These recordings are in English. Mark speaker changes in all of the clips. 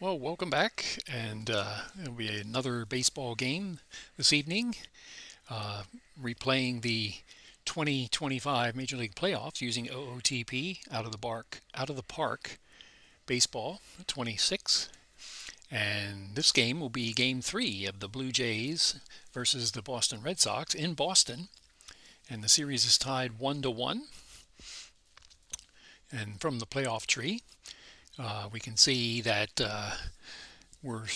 Speaker 1: Well, welcome back, and it'll be another baseball game this evening, uh, replaying the 2025 Major League Playoffs using OOTP out of the park baseball 26. And this game will be Game 3 of the Blue Jays versus the Boston Red Sox in Boston, and the series is tied 1-1. And from the playoff tree, we can see that we're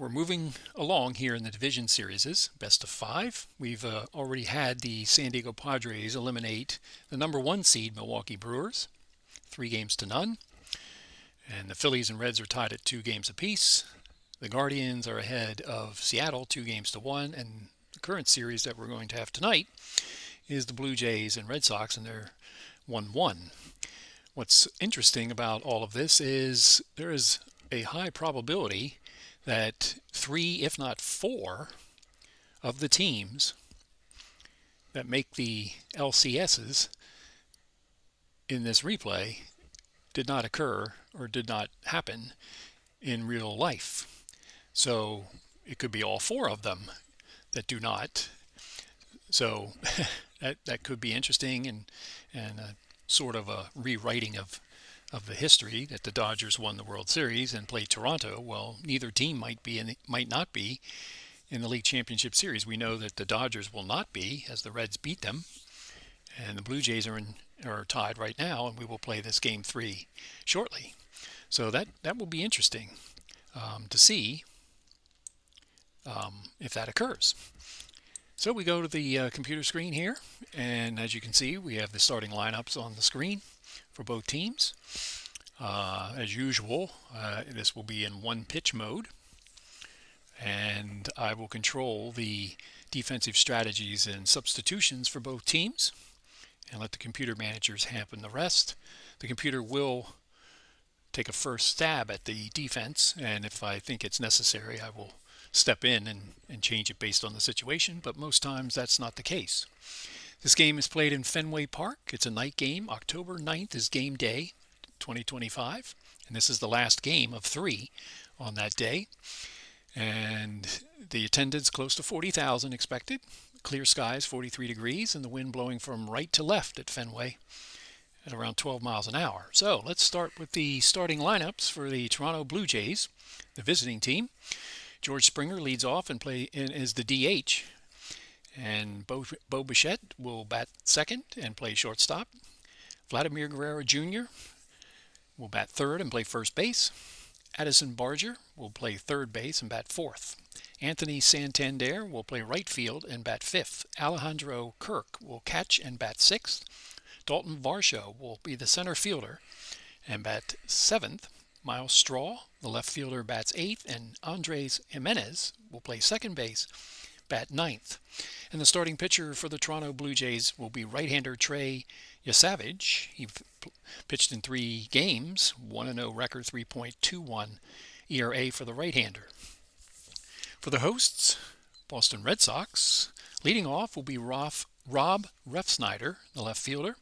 Speaker 1: moving along here in the division series, best of five. We've already had the San Diego Padres eliminate the number one seed Milwaukee Brewers, 3-0. And the Phillies and Reds are tied at 2 games apiece. The Guardians are ahead of Seattle 2-1. And the current series that we're going to have tonight is the Blue Jays and Red Sox, and they're 1-1. What's interesting about all of this is there is a high probability that 3, if not 4, of the teams that make the LCSs in this replay did not occur or did not happen in real life. So it could be all 4 of them that do not. So that could be interesting and sort of a rewriting of the history that the Dodgers won the World Series and played Toronto. Well, neither team might not be in the League Championship Series. We know that the Dodgers will not be, as the Reds beat them, and the Blue Jays are tied right now, and we will play this Game 3 shortly. So that will be interesting to see if that occurs. So we go to the computer screen here, and as you can see, we have the starting lineups on the screen for both teams. As usual, this will be in one pitch mode, and I will control the defensive strategies and substitutions for both teams and let the computer managers handle the rest. The computer will take a first stab at the defense, and if I think it's necessary, I will step in and change it based on the situation, but most times that's not the case. This game is played in Fenway Park. It's a night game. October 9th is game day 2025, and this is the last game of 3 on that day. And the attendance close to 40,000 expected. Clear skies, 43 degrees, and the wind blowing from right to left at Fenway at around 12 miles an hour. So let's start with the starting lineups for the Toronto Blue Jays, the visiting team. George Springer leads off and is the DH, and Bo Bichette will bat second and play shortstop. Vladimir Guerrero Jr. will bat third and play first base. Addison Barger will play third base and bat fourth. Anthony Santander will play right field and bat fifth. Alejandro Kirk will catch and bat sixth. Dalton Varsho will be the center fielder and bat seventh. Miles Straw, the left fielder, bats 8th, and Andres Jimenez will play second base, bat 9th. And the starting pitcher for the Toronto Blue Jays will be right-hander Trey Yasavage. He pitched in 3 games, 1-0 record, 3.21 ERA for the right-hander. For the hosts, Boston Red Sox, leading off will be Rob Refsnyder, the left fielder.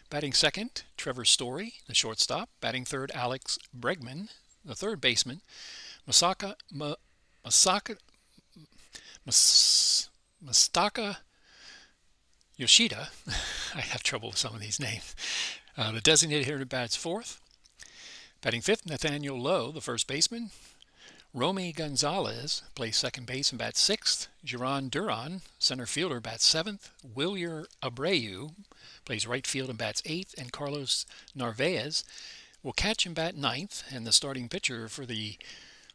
Speaker 1: Batting second, Trevor Story, the shortstop. Batting third, Alex Bregman, the third baseman. Masaka Yoshida, I have trouble with some of these names. The designated hitter bats fourth. Batting fifth, Nathaniel Lowe, the first baseman. Romy Gonzalez plays second base and bats sixth. Geron Duran, center fielder, bats seventh. Wilyer Abreu plays right field and bats eighth. And Carlos Narvaez will catch and bat ninth. And the starting pitcher for the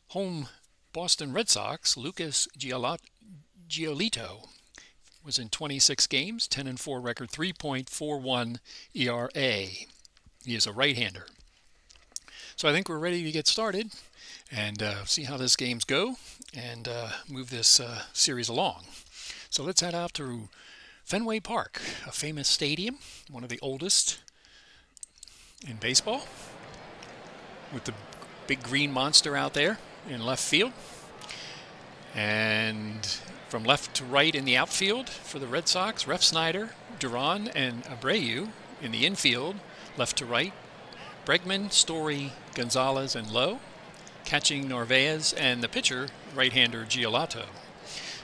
Speaker 1: home Boston Red Sox, Lucas Giolito, was in 26 games, 10-4 record, 3.41 ERA. He is a right-hander. So I think we're ready to get started and see how this games go and move this series along. So let's head out to Fenway Park, a famous stadium, one of the oldest in baseball, with the big green monster out there in left field. And from left to right in the outfield for the Red Sox, Refsnyder, Duran, and Abreu. In the infield, left to right, Bregman, Story, Gonzalez, and Lowe. catching Narvaez, and the pitcher, right-hander Giolito.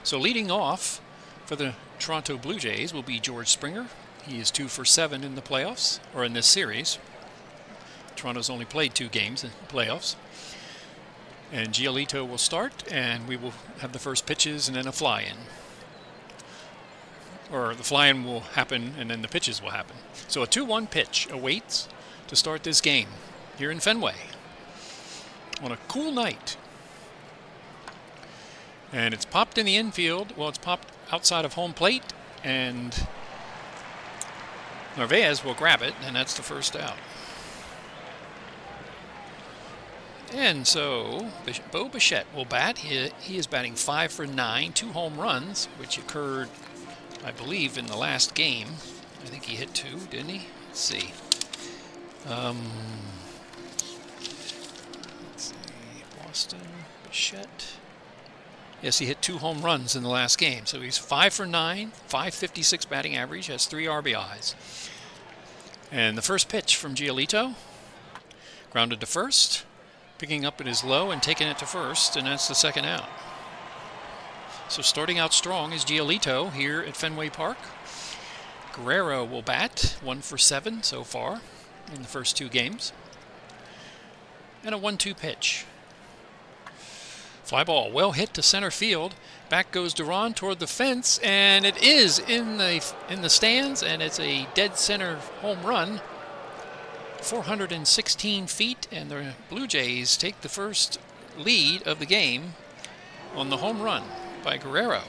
Speaker 1: So leading off for the Toronto Blue Jays will be George Springer. He is 2 for 7 in the playoffs, or in this series. Toronto's only played 2 games in the playoffs. And Giolito will start, and we will have the first pitches and then a fly-in. Or the fly-in will happen, and then the pitches will happen. So a 2-1 pitch awaits to start this game here in Fenway on a cool night. And it's popped in the infield. Well, it's popped outside of home plate, and Narvaez will grab it, and that's the first out. And so Bo Bichette will bat. He is batting 5 for 9, 2 home runs, which occurred, I believe, in the last game. I think he hit 2, didn't he? Let's see. Let's see. Boston, Bichette. Yes, he hit 2 home runs in the last game. So he's 5 for 9, 556 batting average, has 3 RBIs. And the first pitch from Giolito, grounded to first, picking up it is low and taking it to first, and that's the second out. So starting out strong is Giolito here at Fenway Park. Guerrero will bat, 1 for 7 so far in the first 2 games. And a 1-2 pitch. Fly ball, well hit to center field. Back goes Duran toward the fence, and it is in the stands, and it's a dead center home run. 416 feet, and the Blue Jays take the first lead of the game on the home run by Guerrero.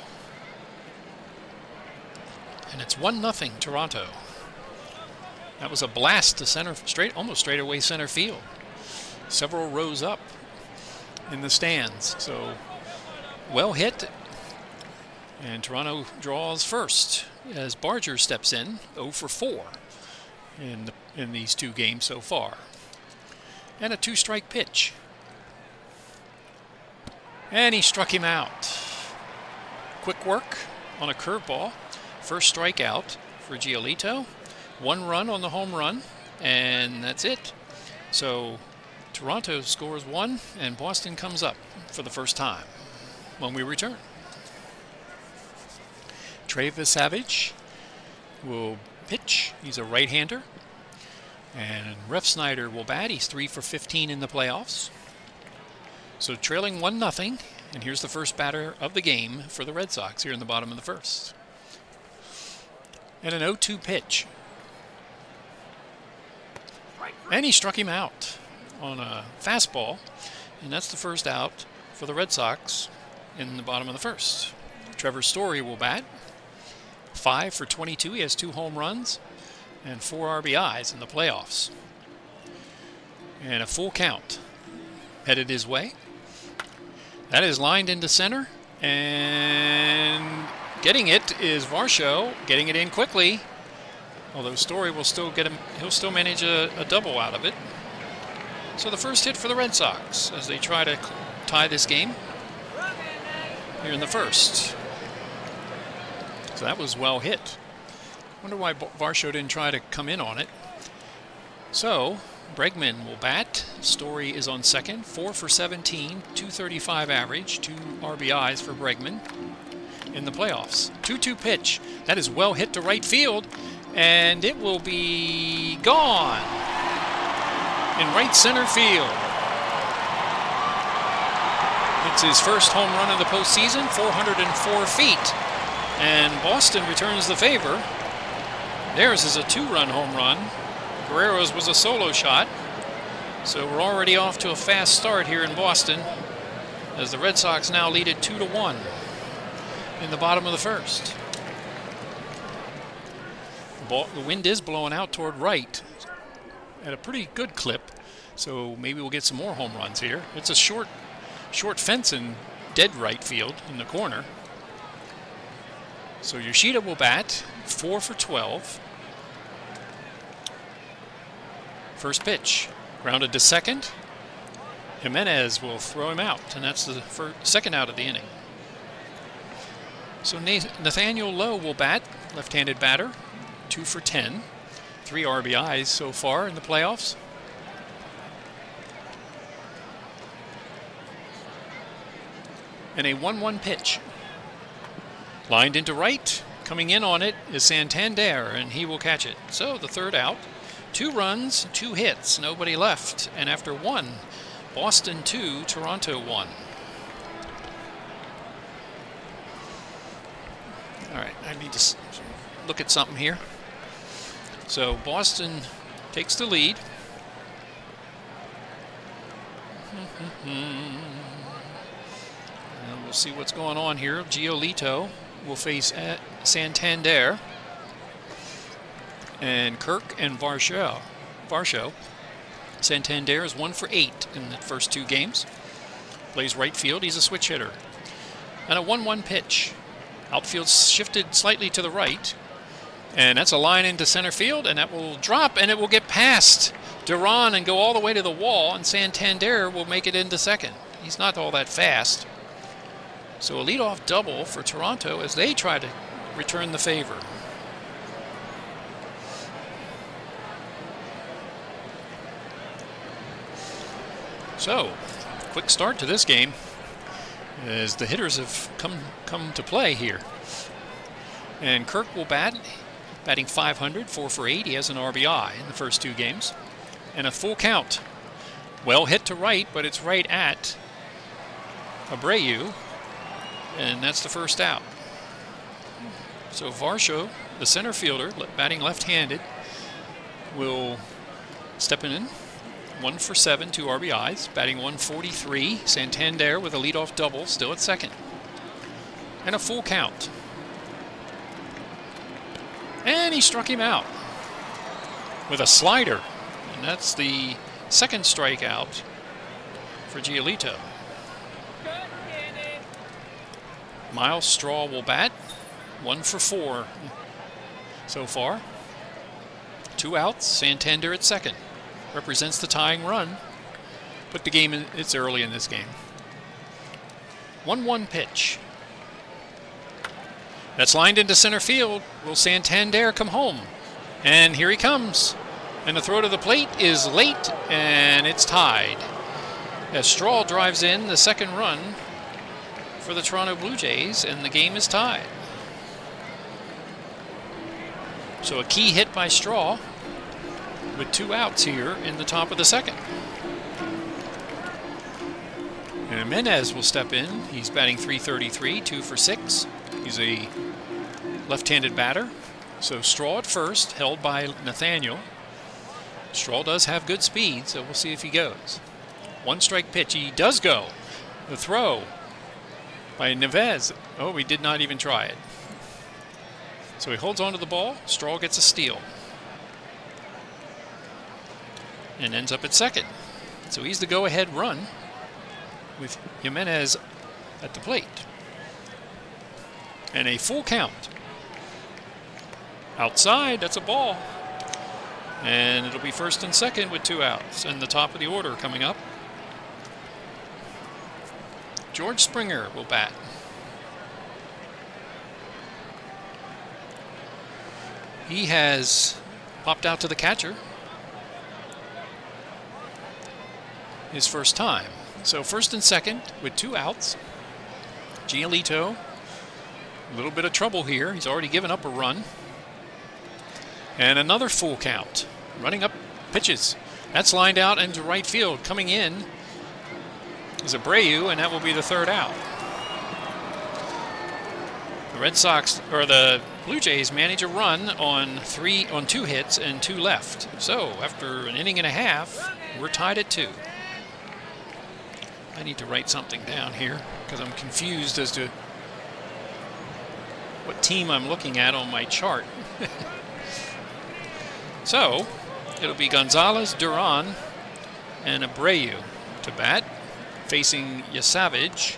Speaker 1: And it's 1-0 Toronto. That was a blast to center, almost straight away center field. Several rows up in the stands. So well hit, and Toronto draws first as Barger steps in, 0 for 4 in these 2 games so far. And a 2-strike pitch. And he struck him out. Quick work on a curveball. First strikeout for Giolito. 1 run on the home run, and that's it. So Toronto scores 1, and Boston comes up for the first time when we return. Travis Savage will pitch. He's a right-hander. And Ref Snyder will bat. He's 3 for 15 in the playoffs. So trailing 1-0, and here's the first batter of the game for the Red Sox here in the bottom of the first. And an 0-2 pitch. And he struck him out on a fastball, and that's the first out for the Red Sox in the bottom of the first. Trevor Story will bat. 5 for 22. He has 2 home runs and 4 RBIs in the playoffs. And a full count headed his way. That is lined into center, and getting it is Varsho, getting it in quickly. Although Story will still get him, he'll still manage a double out of it. So the first hit for the Red Sox as they try to tie this game here in the first. So that was well hit. Wonder why Varsho didn't try to come in on it. So Bregman will bat. Story is on second. 4 for 17, 235 average, 2 RBIs for Bregman in the playoffs. 2-2 pitch. That is well hit to right field, and it will be gone in right center field. It's his first home run of the postseason, 404 feet, and Boston returns the favor. Theirs is a 2-run home run. Guerrero's was a solo shot. So we're already off to a fast start here in Boston as the Red Sox now lead it 2-1 in the bottom of the first. The wind is blowing out toward right at a pretty good clip, so maybe we'll get some more home runs here. It's a short fence in dead right field in the corner. So Yoshida will bat, 4 for 12. First pitch, grounded to second. Jimenez will throw him out, and that's the second out of the inning. So Nathaniel Lowe will bat, left-handed batter, 2 for 10. 3 RBIs so far in the playoffs. And a 1-1 pitch. Lined into right. Coming in on it is Santander, and he will catch it. So the third out. 2 runs, 2 hits, nobody left. And after 1, Boston 2, Toronto 1. All right, I need to look at something here. So Boston takes the lead. And we'll see what's going on here. Giolito will face Santander. And Kirk and Varsho. Santander is 1 for 8 in the first 2 games. Plays right field. He's a switch hitter. And a 1-1 pitch. Outfield shifted slightly to the right. And that's a line into center field, and that will drop, and it will get past Duran and go all the way to the wall, and Santander will make it into second. He's not all that fast. So a leadoff double for Toronto as they try to return the favor. So, quick start to this game as the hitters have come to play here. And Kirk will batting .500, 4 for 8. He has an RBI in the first 2 games. And a full count. Well hit to right, but it's right at Abreu. And that's the first out. So Varsho, the center fielder, batting left-handed, will step in. 1 for 7, 2 RBIs. Batting 143. Santander with a leadoff double, still at second. And a full count. And he struck him out with a slider. And that's the second strikeout for Giolito. Miles Straw will bat. 1 for 4 so far. 2 outs. Santander at second. Represents the tying run. But the game, it's early in this game. 1-1 pitch. That's lined into center field. Will Santander come home? And here he comes. And the throw to the plate is late, and it's tied. As Straw drives in the second run for the Toronto Blue Jays, and the game is tied. So a key hit by Straw with 2 outs here in the top of the second. And Jimenez will step in. He's batting .333, 2 for 6. He's a left-handed batter. So Straw at first, held by Nathaniel. Straw does have good speed, so we'll see if he goes. 1-strike pitch. He does go. The throw by Neves. Oh, he did not even try it. So he holds on to the ball. Straw gets a steal. And ends up at second. So he's the go-ahead run with Jimenez at the plate. And a full count. Outside, that's a ball. And it'll be first and second with 2 outs. And the top of the order coming up. George Springer will bat. He has popped out to the catcher. His first time. So first and second with 2 outs. Giolito, a little bit of trouble here. He's already given up a run. And another full count. Running up pitches. That's lined out into right field. Coming in is Abreu, and that will be the third out. The Red Sox, or the Blue Jays, manage a run on 2 hits and 2 left. So after an inning and a half, we're tied at 2. I need to write something down here because I'm confused as to what team I'm looking at on my chart. So it'll be Gonzalez, Duran, and Abreu to bat, facing Yasavage.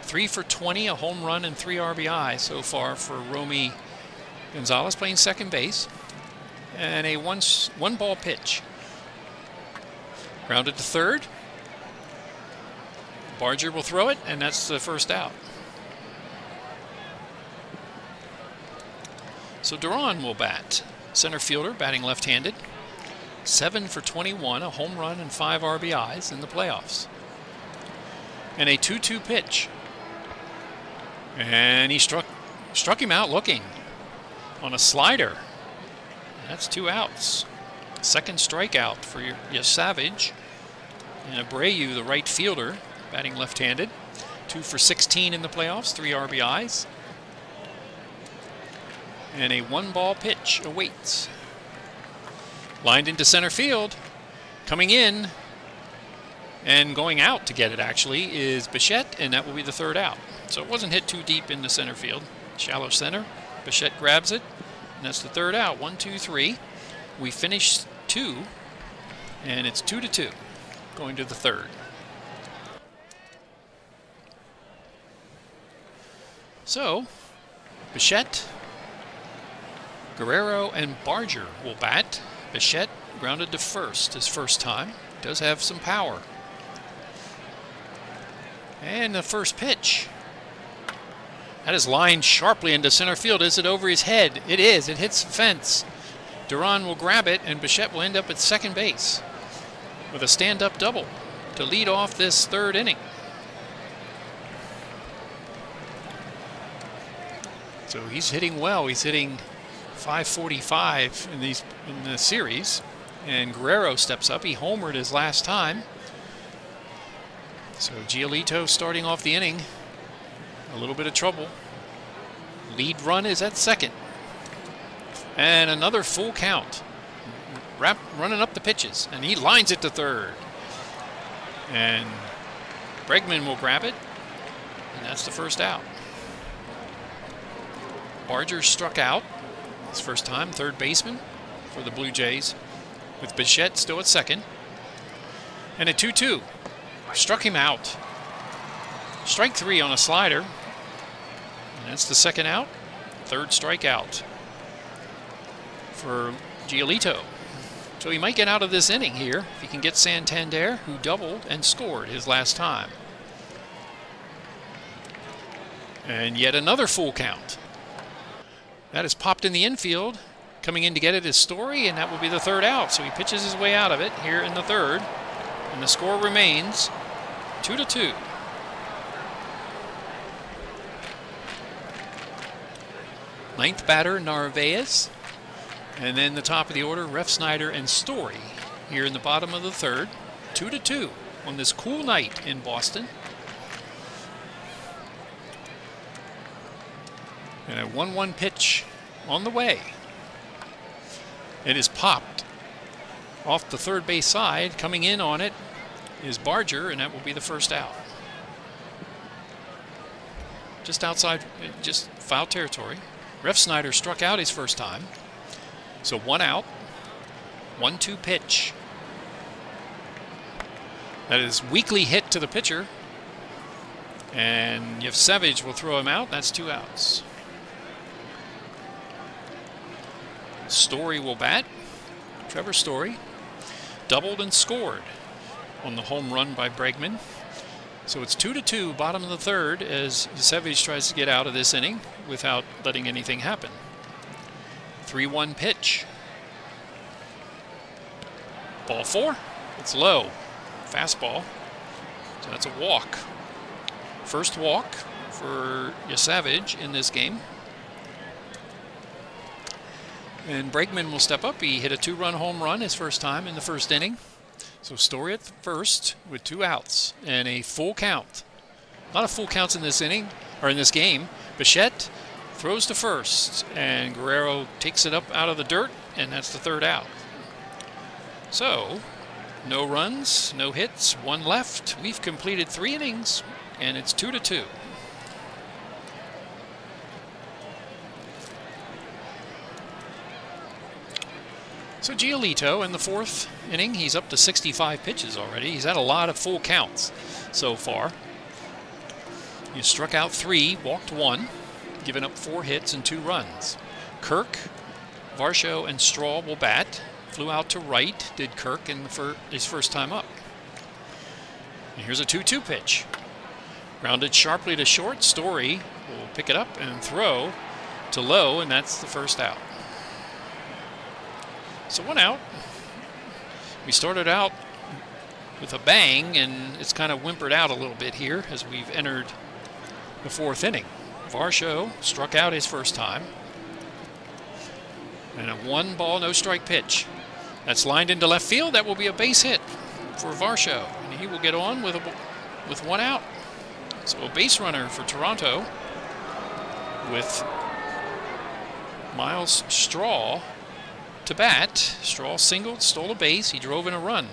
Speaker 1: 3 for 20, a home run, and 3 RBI so far for Romy Gonzalez, playing second base. And a one-ball pitch. Grounded to third. Barger will throw it, and that's the first out. So Duran will bat. Center fielder, batting left-handed. 7 for 21, a home run, and 5 RBIs in the playoffs. And a 2-2 pitch. And he struck him out looking on a slider. That's 2 outs. Second strikeout for Savage. And Abreu, the right fielder, batting left-handed. 2 for 16 in the playoffs, 3 RBIs. And a 1-ball pitch awaits. Lined into center field. Coming in and going out to get it, actually, is Bichette, and that will be the 3rd out. So it wasn't hit too deep into center field. Shallow center. Bichette grabs it, and that's the 3rd out. 1, 2, 3. We finished 2, and it's 2-2 going to the 3rd. So, Bichette, Guerrero, and Barger will bat. Bichette grounded to first his first time. Does have some power. And the first pitch. That is lined sharply into center field. Is it over his head? It is. It hits the fence. Duran will grab it, and Bichette will end up at second base with a stand-up double to lead off this 3rd inning. So he's hitting well. He's hitting .545 in the series. And Guerrero steps up. He homered his last time. So Giolito starting off the inning. A little bit of trouble. Lead run is at second. And another full count. Running up the pitches. And he lines it to 3rd. And Bregman will grab it. And that's the 1st out. Barger struck out his first time, 3rd baseman for the Blue Jays, with Bichette still at second. And a 2-2. Struck him out. Strike 3 on a slider. And that's the 2nd out. 3rd strikeout for Giolito. So he might get out of this inning here if he can get Santander, who doubled and scored his last time. And yet another full count. That is popped in the infield. Coming in to get it is Story, and that will be the 3rd out. So he pitches his way out of it here in the 3rd. And the score remains 2-2. Ninth batter, Narvaez. And then the top of the order, Refsnyder and Story. Here in the bottom of the 3rd. 2-2 on this cool night in Boston. And a 1-1 pitch on the way. It is popped off the 3rd base side. Coming in on it is Barger, and that will be the 1st out. Just outside, just foul territory. Refsnyder struck out his first time. So 1 out. 1-2 pitch. That is weakly hit to the pitcher. And if Savage will throw him out, that's 2 outs. Story will bat. Trevor Story doubled and scored on the home run by Bregman. So it's 2-2, bottom of the 3rd, as Savage tries to get out of this inning without letting anything happen. 3-1 pitch. Ball 4. It's low. Fastball. So that's a walk. First walk for Savage in this game. And Bregman will step up. He hit a 2-run home run his first time in the 1st inning. So Story at the 1st with 2 outs and a full count. A lot of full counts in this inning, or in this game. Bichette throws to 1st, and Guerrero takes it up out of the dirt, and that's the 3rd out. So, no runs, no hits, 1 left. We've completed 3 innings, and it's 2-2. So Giolito in the 4th inning, he's up to 65 pitches already. He's had a lot of full counts so far. He struck out 3, walked 1, given up 4 hits and 2 runs. Kirk, Varsho, and Straw will bat. Flew out to right, did Kirk in his first time up. And here's a 2-2 pitch. Grounded sharply to short. Story will pick it up and throw to low, and that's the 1st out. So 1 out. We started out with a bang, and it's kind of whimpered out a little bit here as we've entered the 4th inning. Varsho struck out his first time. And a 1-ball, no-strike pitch. That's lined into left field. That will be a base hit for Varsho, and he will get on with 1 out. So a base runner for Toronto with Miles Straw to bat. Straw singled, stole a base. He drove in a run.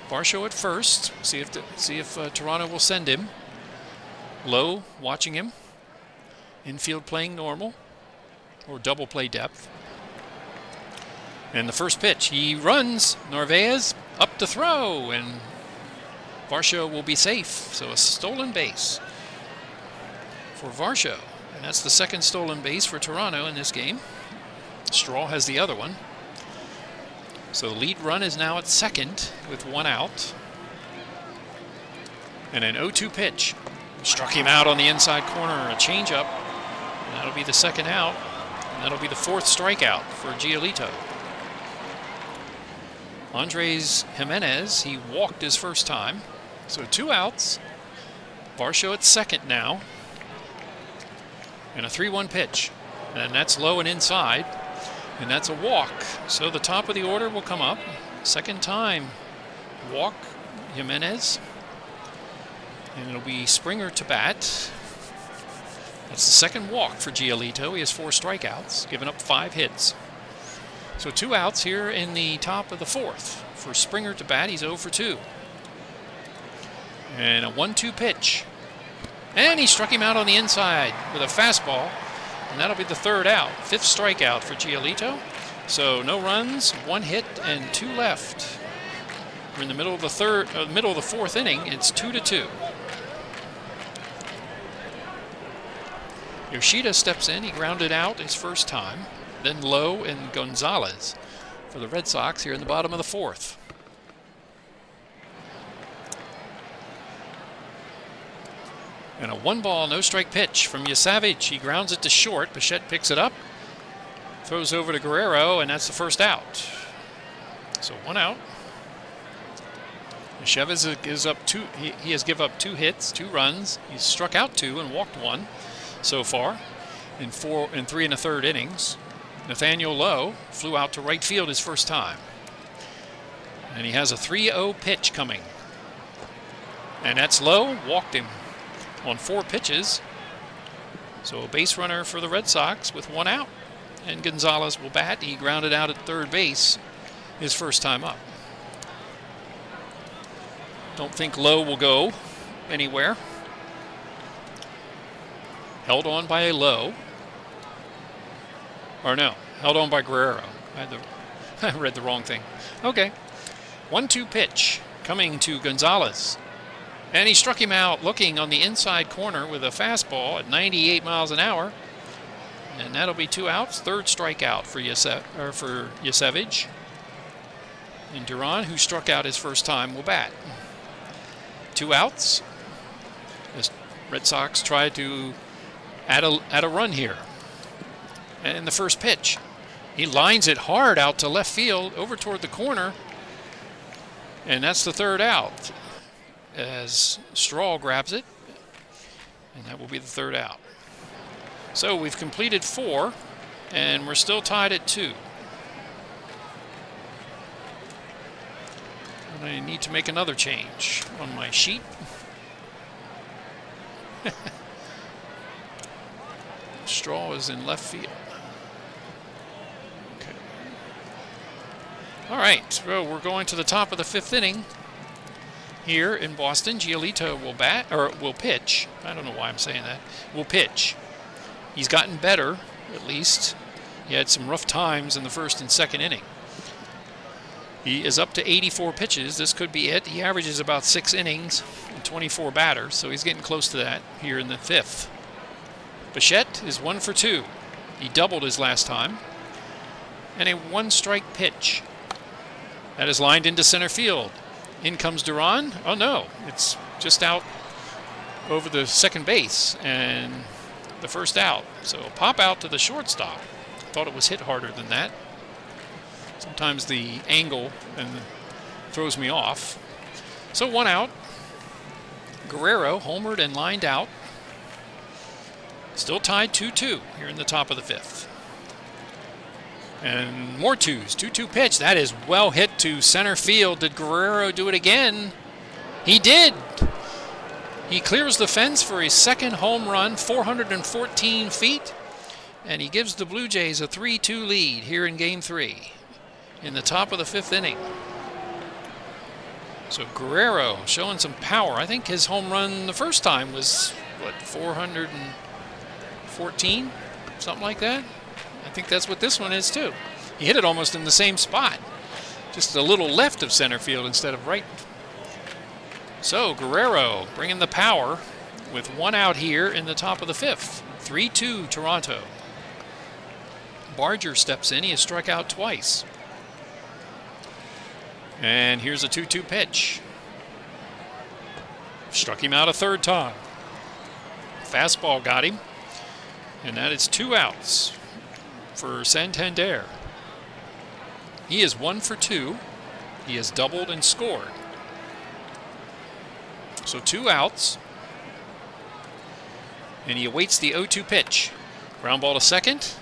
Speaker 1: Varsho at first. See if Toronto will send him. Lowe watching him. Infield playing normal or double play depth. And the first pitch, he runs. Narvaez up to throw, and Varsho will be safe. So a stolen base for Varsho. And that's the 2nd stolen base for Toronto in this game. Straw has the other one. So the lead run is now at 2nd with 1 out. And an 0-2 pitch. Struck him out on the inside corner, a changeup. And that'll be the 2nd out. And that'll be the 4th strikeout for Giolito. Andres Jimenez, he walked his first time. So 2 outs. Varsho at 2nd now. And a 3-1 pitch. And that's low and inside. And that's a walk. So the top of the order will come up. 2nd time walk Jimenez. And it'll be Springer to bat. That's the 2nd walk for Giolito. He has 4 strikeouts, given up 5 hits. So 2 outs here in the top of the 4th. For Springer to bat, he's 0 for 2. And a 1-2 pitch. And he struck him out on the inside with a fastball. And that'll be the 3rd out. 5th strikeout for Giolito. So no runs, 1 hit, and 2 left. We're in the middle of the 4th inning. It's 2-2. Yoshida steps in. He grounded out his first time. Then Lowe and Gonzalez for the Red Sox here in the bottom of the 4th. And a 1-ball, no-strike pitch from Yasavage. He grounds it to short. Bichette picks it up, throws over to Guerrero, and that's the 1st out. So 1 out. Chavez gives up 2. He has given up 2 hits, 2 runs. He's struck out 2 and walked 1 so far in 3 1/3 innings. Nathaniel Lowe flew out to right field his first time. And he has a 3-0 pitch coming. And that's Lowe, walked him on 4 pitches. So a base runner for the Red Sox with 1 out. And Gonzalez will bat. He grounded out at 3rd base his first time up. Don't think Lowe will go anywhere. Held on by Lowe. Or no, held on by Guerrero. I read the wrong thing. Okay. 1-2 pitch coming to Gonzalez. And he struck him out looking on the inside corner with a fastball at 98 miles an hour. And that'll be 2 outs. 3rd strikeout for Yasevich. And Duran, who struck out his first time, will bat. 2 outs. The Red Sox try to add a run here. And the first pitch, he lines it hard out to left field, over toward the corner. And that's the 3rd out as Straw grabs it. And that will be the 3rd out. So we've completed 4, and we're still tied at 2. And I need to make another change on my sheet. Straw is in left field. Okay. All right, so we're going to the top of the 5th inning here in Boston. Giolito will pitch. I don't know why I'm saying that. Will pitch. He's gotten better, at least. He had some rough times in the 1st and 2nd inning. He is up to 84 pitches. This could be it. He averages about 6 innings and 24 batters, so he's getting close to that here in the 5th. Bichette is 1 for 2. He doubled his last time. And a 1-strike pitch. That is lined into center field. In comes Duran. Oh no, it's just out over the 2nd base and the 1st out. So a pop out to the shortstop. Thought it was hit harder than that. Sometimes the angle throws me off. So 1 out. Guerrero homered and lined out. Still tied 2-2 here in the top of the 5th. And more twos. 2-2 pitch. That is well hit to center field. Did Guerrero do it again? He did. He clears the fence for his second home run, 414 feet. And he gives the Blue Jays a 3-2 lead here in Game 3 in the top of the 5th inning. So Guerrero showing some power. I think his home run the first time was, what, 414? Something like that. I think that's what this one is too. He hit it almost in the same spot. Just a little left of center field instead of right. So Guerrero bringing the power with 1 out here in the top of the 5th. 3-2 Toronto. Barger steps in. He has struck out twice. And here's a 2-2 pitch. Struck him out a third time. Fastball got him. And that is 2 outs for Santander. He is 1 for 2. He has doubled and scored. So 2 outs. And he awaits the 0-2 pitch. Ground ball to second.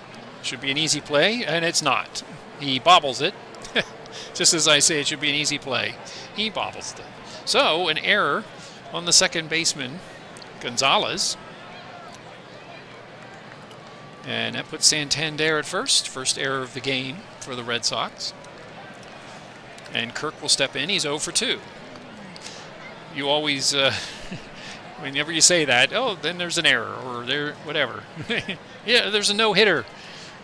Speaker 1: Should be an easy play, and it's not. He bobbles it. Just as I say it should be an easy play. He bobbles it. So an error on the second baseman, Gonzalez. And that puts Santander at first. First error of the game for the Red Sox. And Kirk will step in. He's 0 for 2. You always, whenever you say that, oh, then there's an error or there, whatever. Yeah, there's a no-hitter.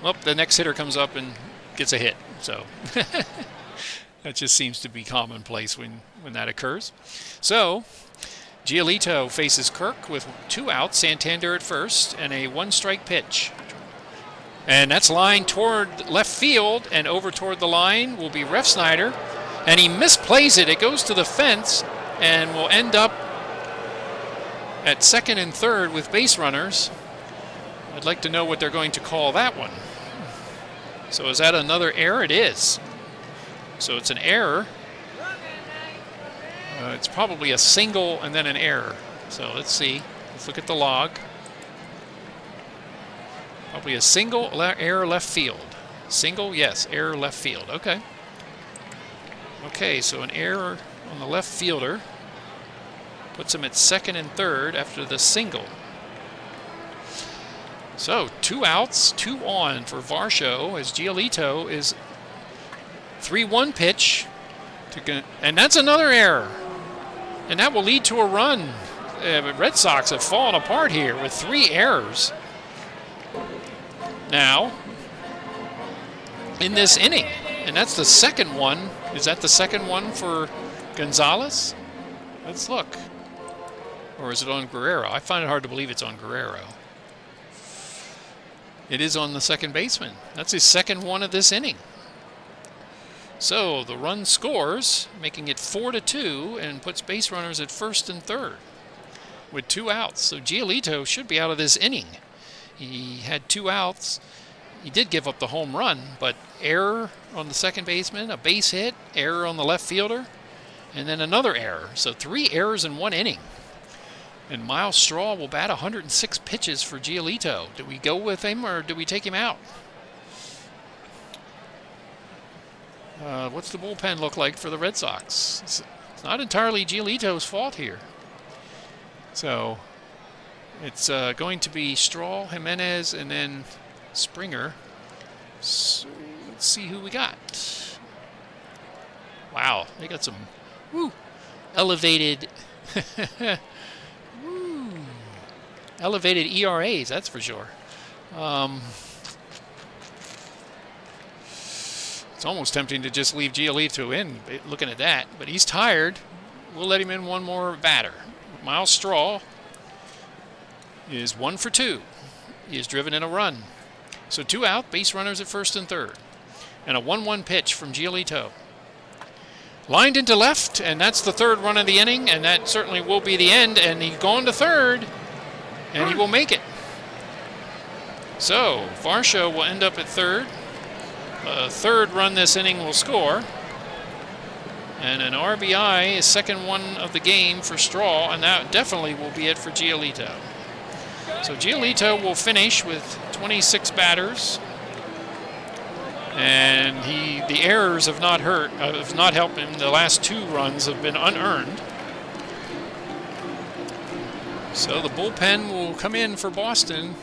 Speaker 1: Well, the next hitter comes up and gets a hit. So that just seems to be commonplace when that occurs. So Giolito faces Kirk with 2 outs, Santander at first, and a 1-strike pitch. And that's lined toward left field, and over toward the line will be Refsnyder. And he misplays it. It goes to the fence and will end up at second and third with base runners. I'd like to know what they're going to call that one. So is that another error? It is. So it's an error. It's probably a single and then an error. So let's see. Let's look at the log. Probably a single error left field. Single, yes, error left field. Okay. Okay, so an error on the left fielder puts him at second and third after the single. So 2 outs, 2 on for Varsho as Giolito is 3-1 pitch. And that's another error. And that will lead to a run. But Red Sox have fallen apart here with 3 errors. Now, in this inning. And that's the second one. Is that the second one for Gonzalez? Let's look. Or is it on Guerrero? I find it hard to believe it's on Guerrero. It is on the second baseman. That's his second one of this inning. So the run scores, making it 4-2, and puts base runners at first and third with 2 outs. So Giolito should be out of this inning. He had 2 outs. He did give up the home run, but error on the second baseman, a base hit, error on the left fielder, and then another error. So 3 errors in 1 inning. And Miles Straw will bat 106 pitches for Giolito. Do we go with him or do we take him out? What's the bullpen look like for the Red Sox? It's not entirely Giolito's fault here. So it's going to be Straw, Jimenez, and then Springer. So let's see who we got. Wow, they got some elevated elevated ERAs, that's for sure. It's almost tempting to just leave Giolito in, looking at that. But he's tired. We'll let him in one more batter. Miles Straw is 1 for 2. He has driven in a run. So 2 out, base runners at first and third. And a 1-1 pitch from Giolito. Lined into left, and that's the 3rd run of the inning, and that certainly will be the end. And he's gone to third, and he will make it. So Varsho will end up at third. 3rd run this inning will score. and an RBI, his second one of the game for Straw, and that definitely will be it for Giolito. So Giolito will finish with 26 batters, and the errors have not helped him. The last 2 runs have been unearned. So the bullpen will come in for Boston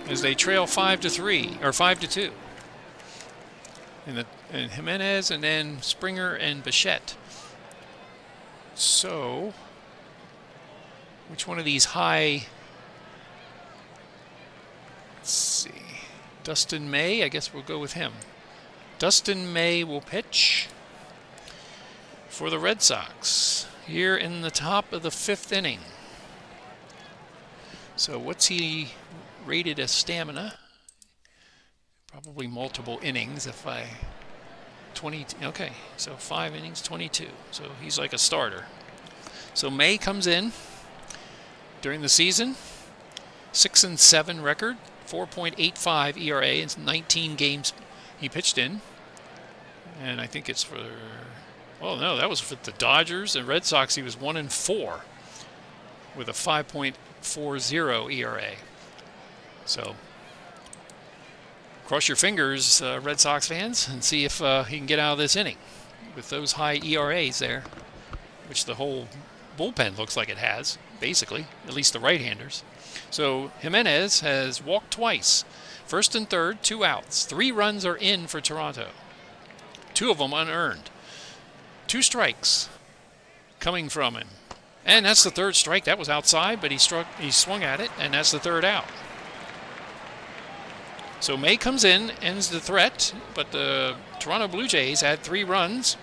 Speaker 1: as they trail 5-3 or 5-2. And Jimenez, and then Springer and Bichette. So, which one of these high? Let's see. Dustin May, I guess we'll go with him. Dustin May will pitch for the Red Sox here in the top of the 5th inning. So what's he rated as stamina? Probably multiple innings if I... 20, okay, so 5 innings, 22. So he's like a starter. So May comes in during the season, 6-7 record, 4.85 ERA in 19 games he pitched in. And I think it's for, oh no, that was for the Dodgers and Red Sox. He was 1-4 with a 5.40 ERA. So cross your fingers, Red Sox fans, and see if he can get out of this inning with those high ERAs there, which the whole bullpen looks like it has, basically, at least the right-handers. So Jimenez has walked twice. First and third, 2 outs. 3 runs are in for Toronto. 2 of them unearned. 2 strikes coming from him. And that's the 3rd strike. That was outside, but he swung at it, and that's the 3rd out. So May comes in, ends the threat, but the Toronto Blue Jays had 3 runs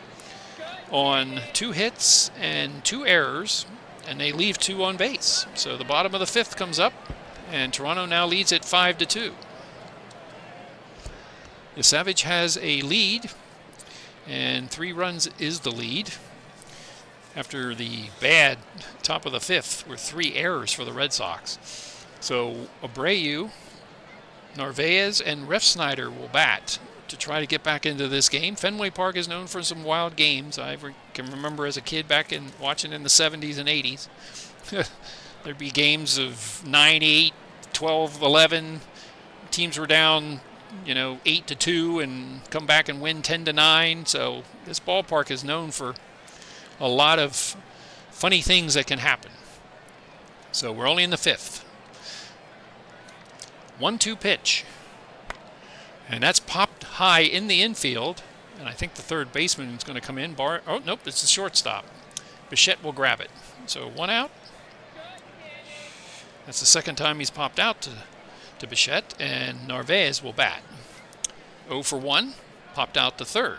Speaker 1: on 2 hits and 2 errors, and they leave 2 on base. So the bottom of the 5th comes up, and Toronto now leads at 5-2. The Savage has a lead, and 3 runs is the lead after the bad top of the 5th were 3 errors for the Red Sox. So Abreu, Narvaez, and Refsnyder will bat to try to get back into this game. Fenway Park is known for some wild games. I can remember as a kid back in watching in the 70s and 80s. There'd be games of 9-8, 12-11. Teams were down, 8-2 and come back and win 10-9. So this ballpark is known for a lot of funny things that can happen. So we're only in the 5th. 1-2 pitch. And that's popped high in the infield. And I think the 3rd baseman is going to come in. Oh, nope, it's the shortstop. Bichette will grab it. So 1 out. That's the 2nd time he's popped out to Bichette. And Narvaez will bat. 0 for 1. Popped out the 3rd.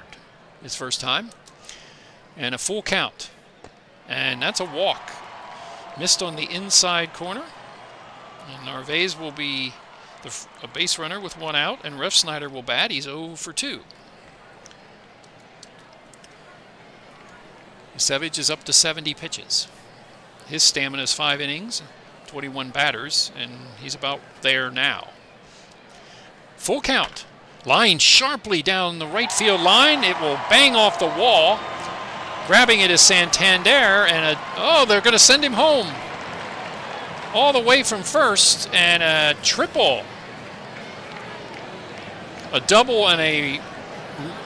Speaker 1: His first time. And a full count. And that's a walk. Missed on the inside corner. And Narvaez will be a base runner with 1 out, and Refsnyder will bat. He's 0 for 2. Savage is up to 70 pitches. His stamina is 5 innings, 21 batters, and he's about there now. Full count. Line sharply down the right field line. It will bang off the wall. Grabbing it is Santander, and they're going to send him home. All the way from first, and a triple. A double and a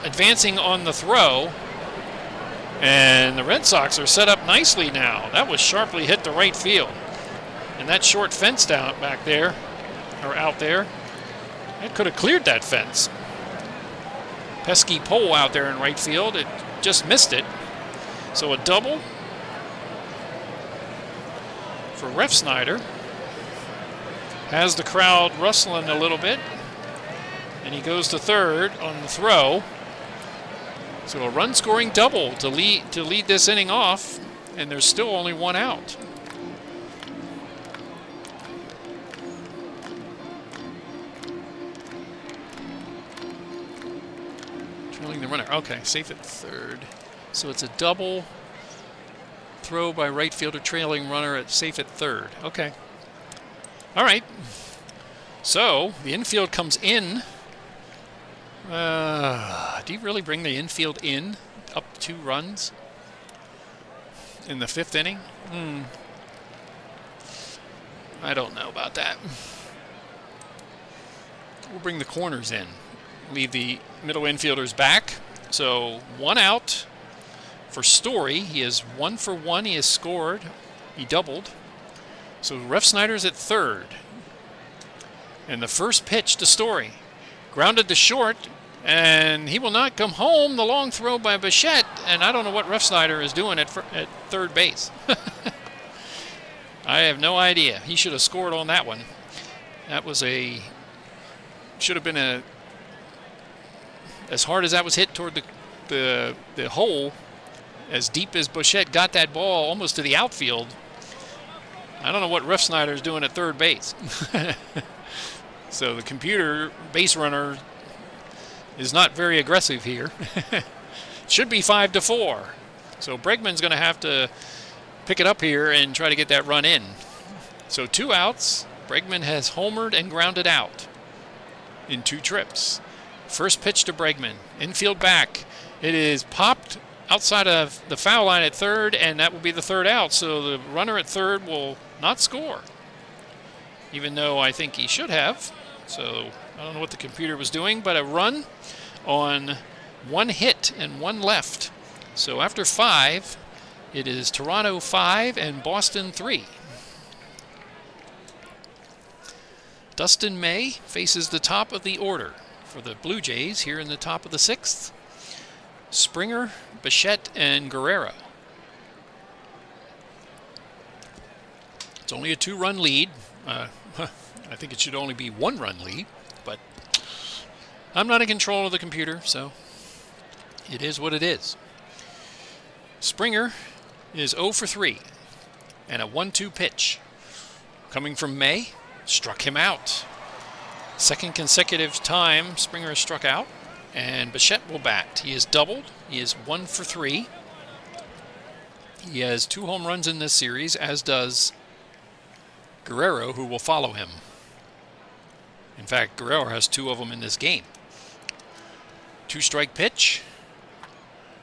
Speaker 1: advancing on the throw. And the Red Sox are set up nicely now. That was sharply hit to right field. And that short fence down back there, or out there, it could have cleared that fence. Pesky pole out there in right field. It just missed it. So a double for Refsnyder. Has the crowd rustling a little bit. And he goes to 3rd on the throw. So a run-scoring double to lead this inning off, and there's still only 1 out. Trailing the runner. Okay, safe at 3rd. So it's a double throw by right fielder, trailing runner at safe at 3rd. Okay. All right. So the infield comes in. Do you really bring the infield in up 2 runs? in the 5th inning? I don't know about that. We'll bring the corners in. Leave the middle infielders back. So 1 out for Story. He is 1 for 1. He has scored. He doubled. So Ref Snyder's at 3rd. And the first pitch to Story. Grounded to short. And he will not come home. The long throw by Bichette. And I don't know what Ref Snyder is doing at 3rd base. I have no idea. He should have scored on that one. That was should have been as hard as that was hit toward the hole, as deep as Bichette got that ball almost to the outfield. I don't know what Ref Snyder is doing at 3rd base. So the computer base runner is not very aggressive here. Should be 5-4. So Bregman's going to have to pick it up here and try to get that run in. So 2 outs. Bregman has homered and grounded out in 2 trips. First pitch to Bregman. Infield back. It is popped outside of the foul line at 3rd, and that will be the 3rd out. So the runner at 3rd will not score, even though I think he should have. So I don't know what the computer was doing, but a run on 1 hit and 1 left. So after 5, it is Toronto 5 and Boston 3. Dustin May faces the top of the order for the Blue Jays here in the top of the 6th. Springer, Bichette, and Guerrero. It's only a 2-run lead. I think it should only be 1-run lead, but I'm not in control of the computer, so it is what it is. Springer is 0 for 3, and a 1-2 pitch coming from May. Struck him out. 2nd consecutive time Springer has struck out, and Bichette will bat. He is doubled. He is 1 for 3. He has 2 home runs in this series, as does Guerrero, who will follow him. In fact, Guerrero has 2 of them in this game. 2-strike pitch.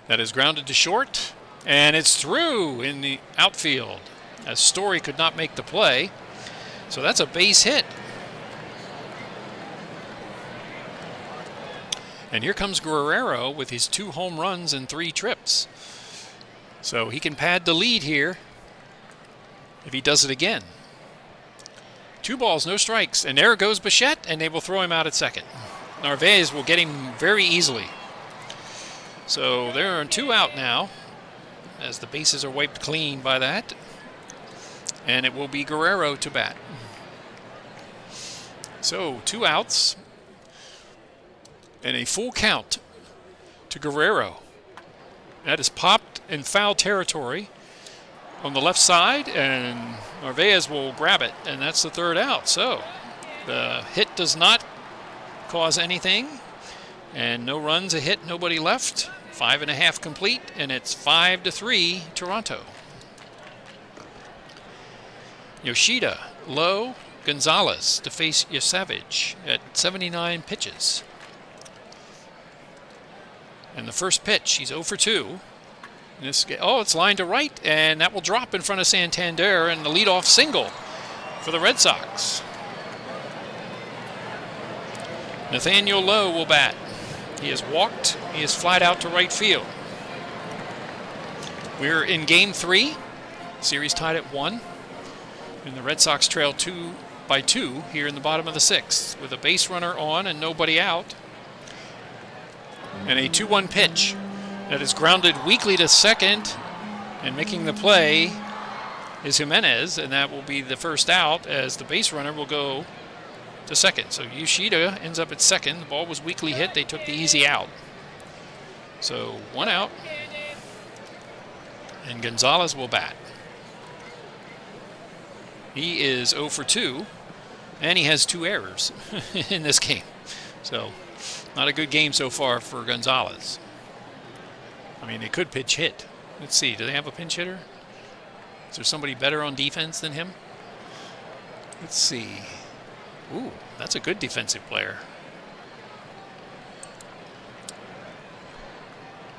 Speaker 1: That is grounded to short, and it's through in the outfield, as Story could not make the play. So that's a base hit. And here comes Guerrero with his 2 home runs and 3 trips. So he can pad the lead here if he does it again. 2 balls, no strikes. And there goes Bichette, and they will throw him out at 2nd. Narvaez will get him very easily. So there are 2 out now, as the bases are wiped clean by that. And it will be Guerrero to bat. So 2 outs and a full count to Guerrero. That is popped in foul territory on the left side, and Narvaez will grab it, and that's the 3rd out. So the hit does not cause anything, and no runs, a hit, nobody left. 5.5 complete, and it's 5-3 Toronto. Yoshida, low, Gonzalez to face Yosavage at 79 pitches. And the first pitch, he's 0 for 2. It's lined to right, and that will drop in front of Santander, and the leadoff single for the Red Sox. Nathaniel Lowe will bat. He has walked. He has flied out to right field. We're in Game 3. Series tied at 1. And the Red Sox trail 2-2 here in the bottom of the 6th with a base runner on and nobody out. And a 2-1 pitch that is grounded weakly to 2nd, and making the play is Jimenez, and that will be the first out, as the base runner will go to 2nd. So Yoshida ends up at 2nd. The ball was weakly hit. They took the easy out. So 1 out, and Gonzalez will bat. He is 0 for 2, and he has 2 errors in this game. So not a good game so far for Gonzalez. I mean, they could pitch hit. Let's see, do they have a pinch hitter? Is there somebody better on defense than him? Let's see. Ooh, that's a good defensive player.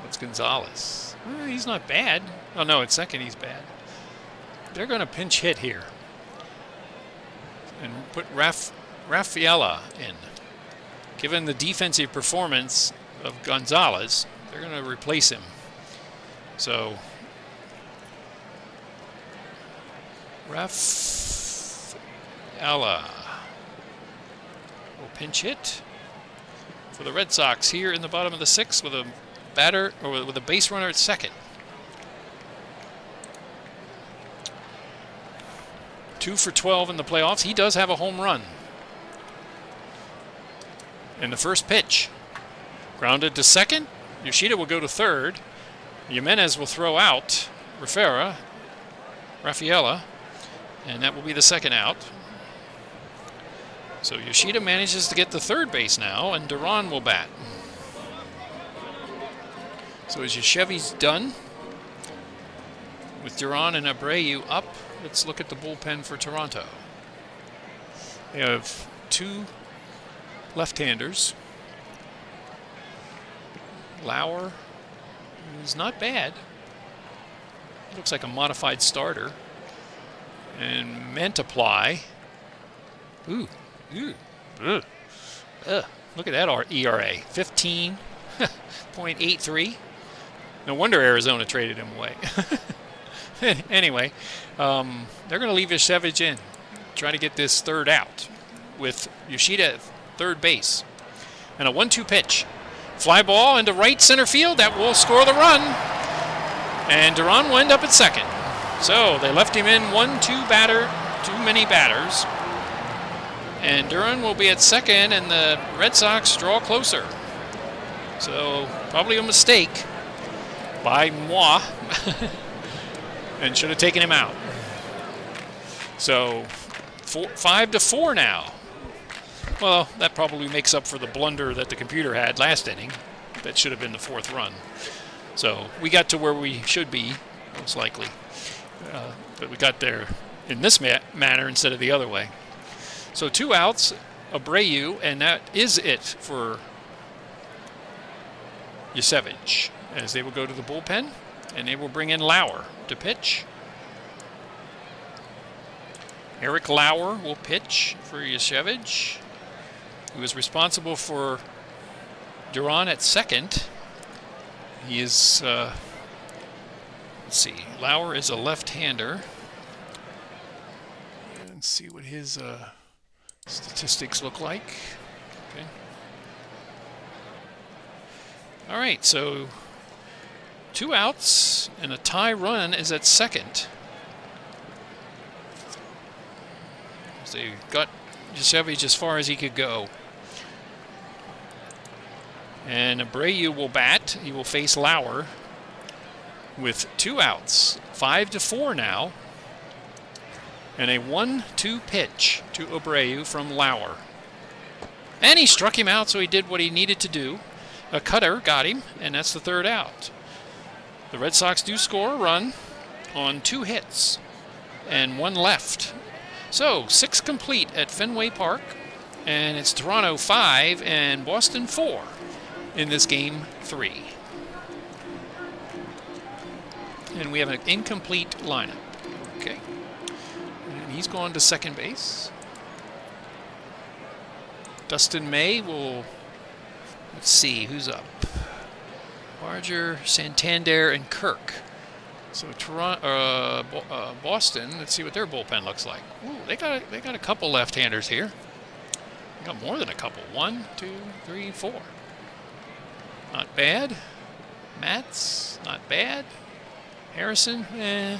Speaker 1: That's Gonzalez. He's not bad. Oh no, at second he's bad. They're going to pinch hit here and put Rafaela in. Given the defensive performance of Gonzalez, they're going to replace him. So Rafaela will pinch hit for the Red Sox here in the bottom of the sixth with a batter or with a base runner at second. 2 for 12 in the playoffs. He does have a home run. And the first pitch, grounded to second. Yoshida will go to third. Jimenez will throw out Rafaela, and that will be the second out. So Yoshida manages to get to third base now, and Duran will bat. So is Yashevi's done with Duran and Abreu up? Let's look at the bullpen for Toronto. They have 2 left-handers. Lauer is not bad. Looks like a modified starter. And Mantiply. Look at that ERA, 15.83. No wonder Arizona traded him away. Anyway, they're going to leave Yashevich in, try to get this third out with Yoshida at third base. And a 1-2 pitch. Fly ball into right center field. That will score the run. And Duran will end up at second. So they left him in 1-2 batter, too many batters. And Duran will be at second, and the Red Sox draw closer. So probably a mistake by moi. And should have taken him out. So 5-4 now. Well, that probably makes up for the blunder that the computer had last inning. That should have been the 4th run. So we got to where we should be, most likely. But we got there in this manner instead of the other way. So 2 outs, Abreu, and that is it for Yasevich, as they will go to the bullpen, and they will bring in Lauer to pitch. Eric Lauer will pitch for Yasevich, who is responsible for Duran at second. He is, let's see, Lauer is a left-hander. Let's see what his statistics look like. Okay. All right, so 2 outs and a tie run is at second. So they got Yasevich as far as he could go. And Abreu will bat. He will face Lauer with 2 outs. 5-4 now. And a 1-2 pitch to Abreu from Lauer. And he struck him out, so he did what he needed to do. A cutter got him, and that's the 3rd out. The Red Sox do score a run on 2 hits and 1 left. So 6 complete at Fenway Park, and it's Toronto 5 and Boston 4 in this game 3. And we have an incomplete lineup. Okay. And he's gone to second base. Dustin May will, let's see, who's up? Barger, Santander, and Kirk. So Toronto, Boston. Let's see what their bullpen looks like. Ooh, they got a couple left-handers here. They got more than a couple. 1, 2, 3, 4. Not bad. Matz, not bad. Harrison, eh.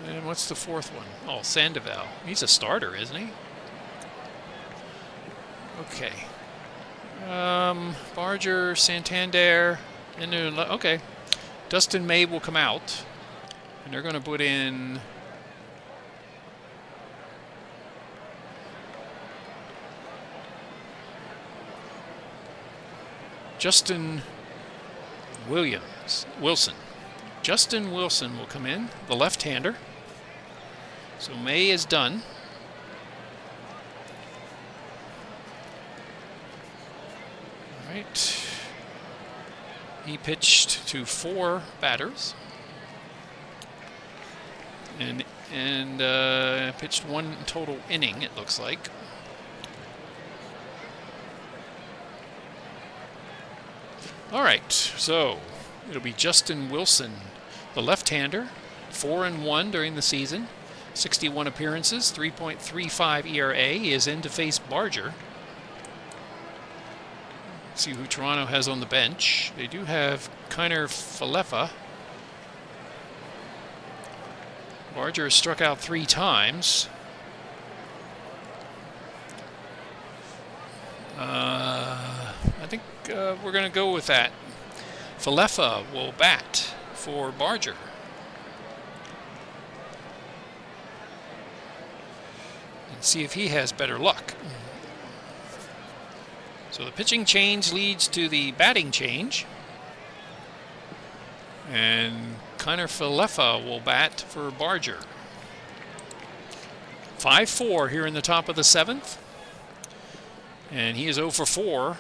Speaker 1: And what's the 4th one? Oh, Sandoval. He's a starter, isn't he? Okay. Barger, Santander, and okay. Dustin May will come out, and they're going to put in Justin Wilson. Justin Wilson will come in, the left-hander. So May is done. All right. He pitched to 4 batters. and pitched one total inning, it looks like. All right, so it'll be Justin Wilson, the left-hander, 4-1 during the season, 61 appearances, 3.35 ERA. He is in to face Barger. Let's see who Toronto has on the bench. They do have Kiner Falefa. Barger has struck out 3 times. I think we're going to go with that. Falefa will bat for Barger. And see if he has better luck. So the pitching change leads to the batting change. And Kiner Falefa will bat for Barger. 5-4 here in the top of the 7th. And he is 0 for 4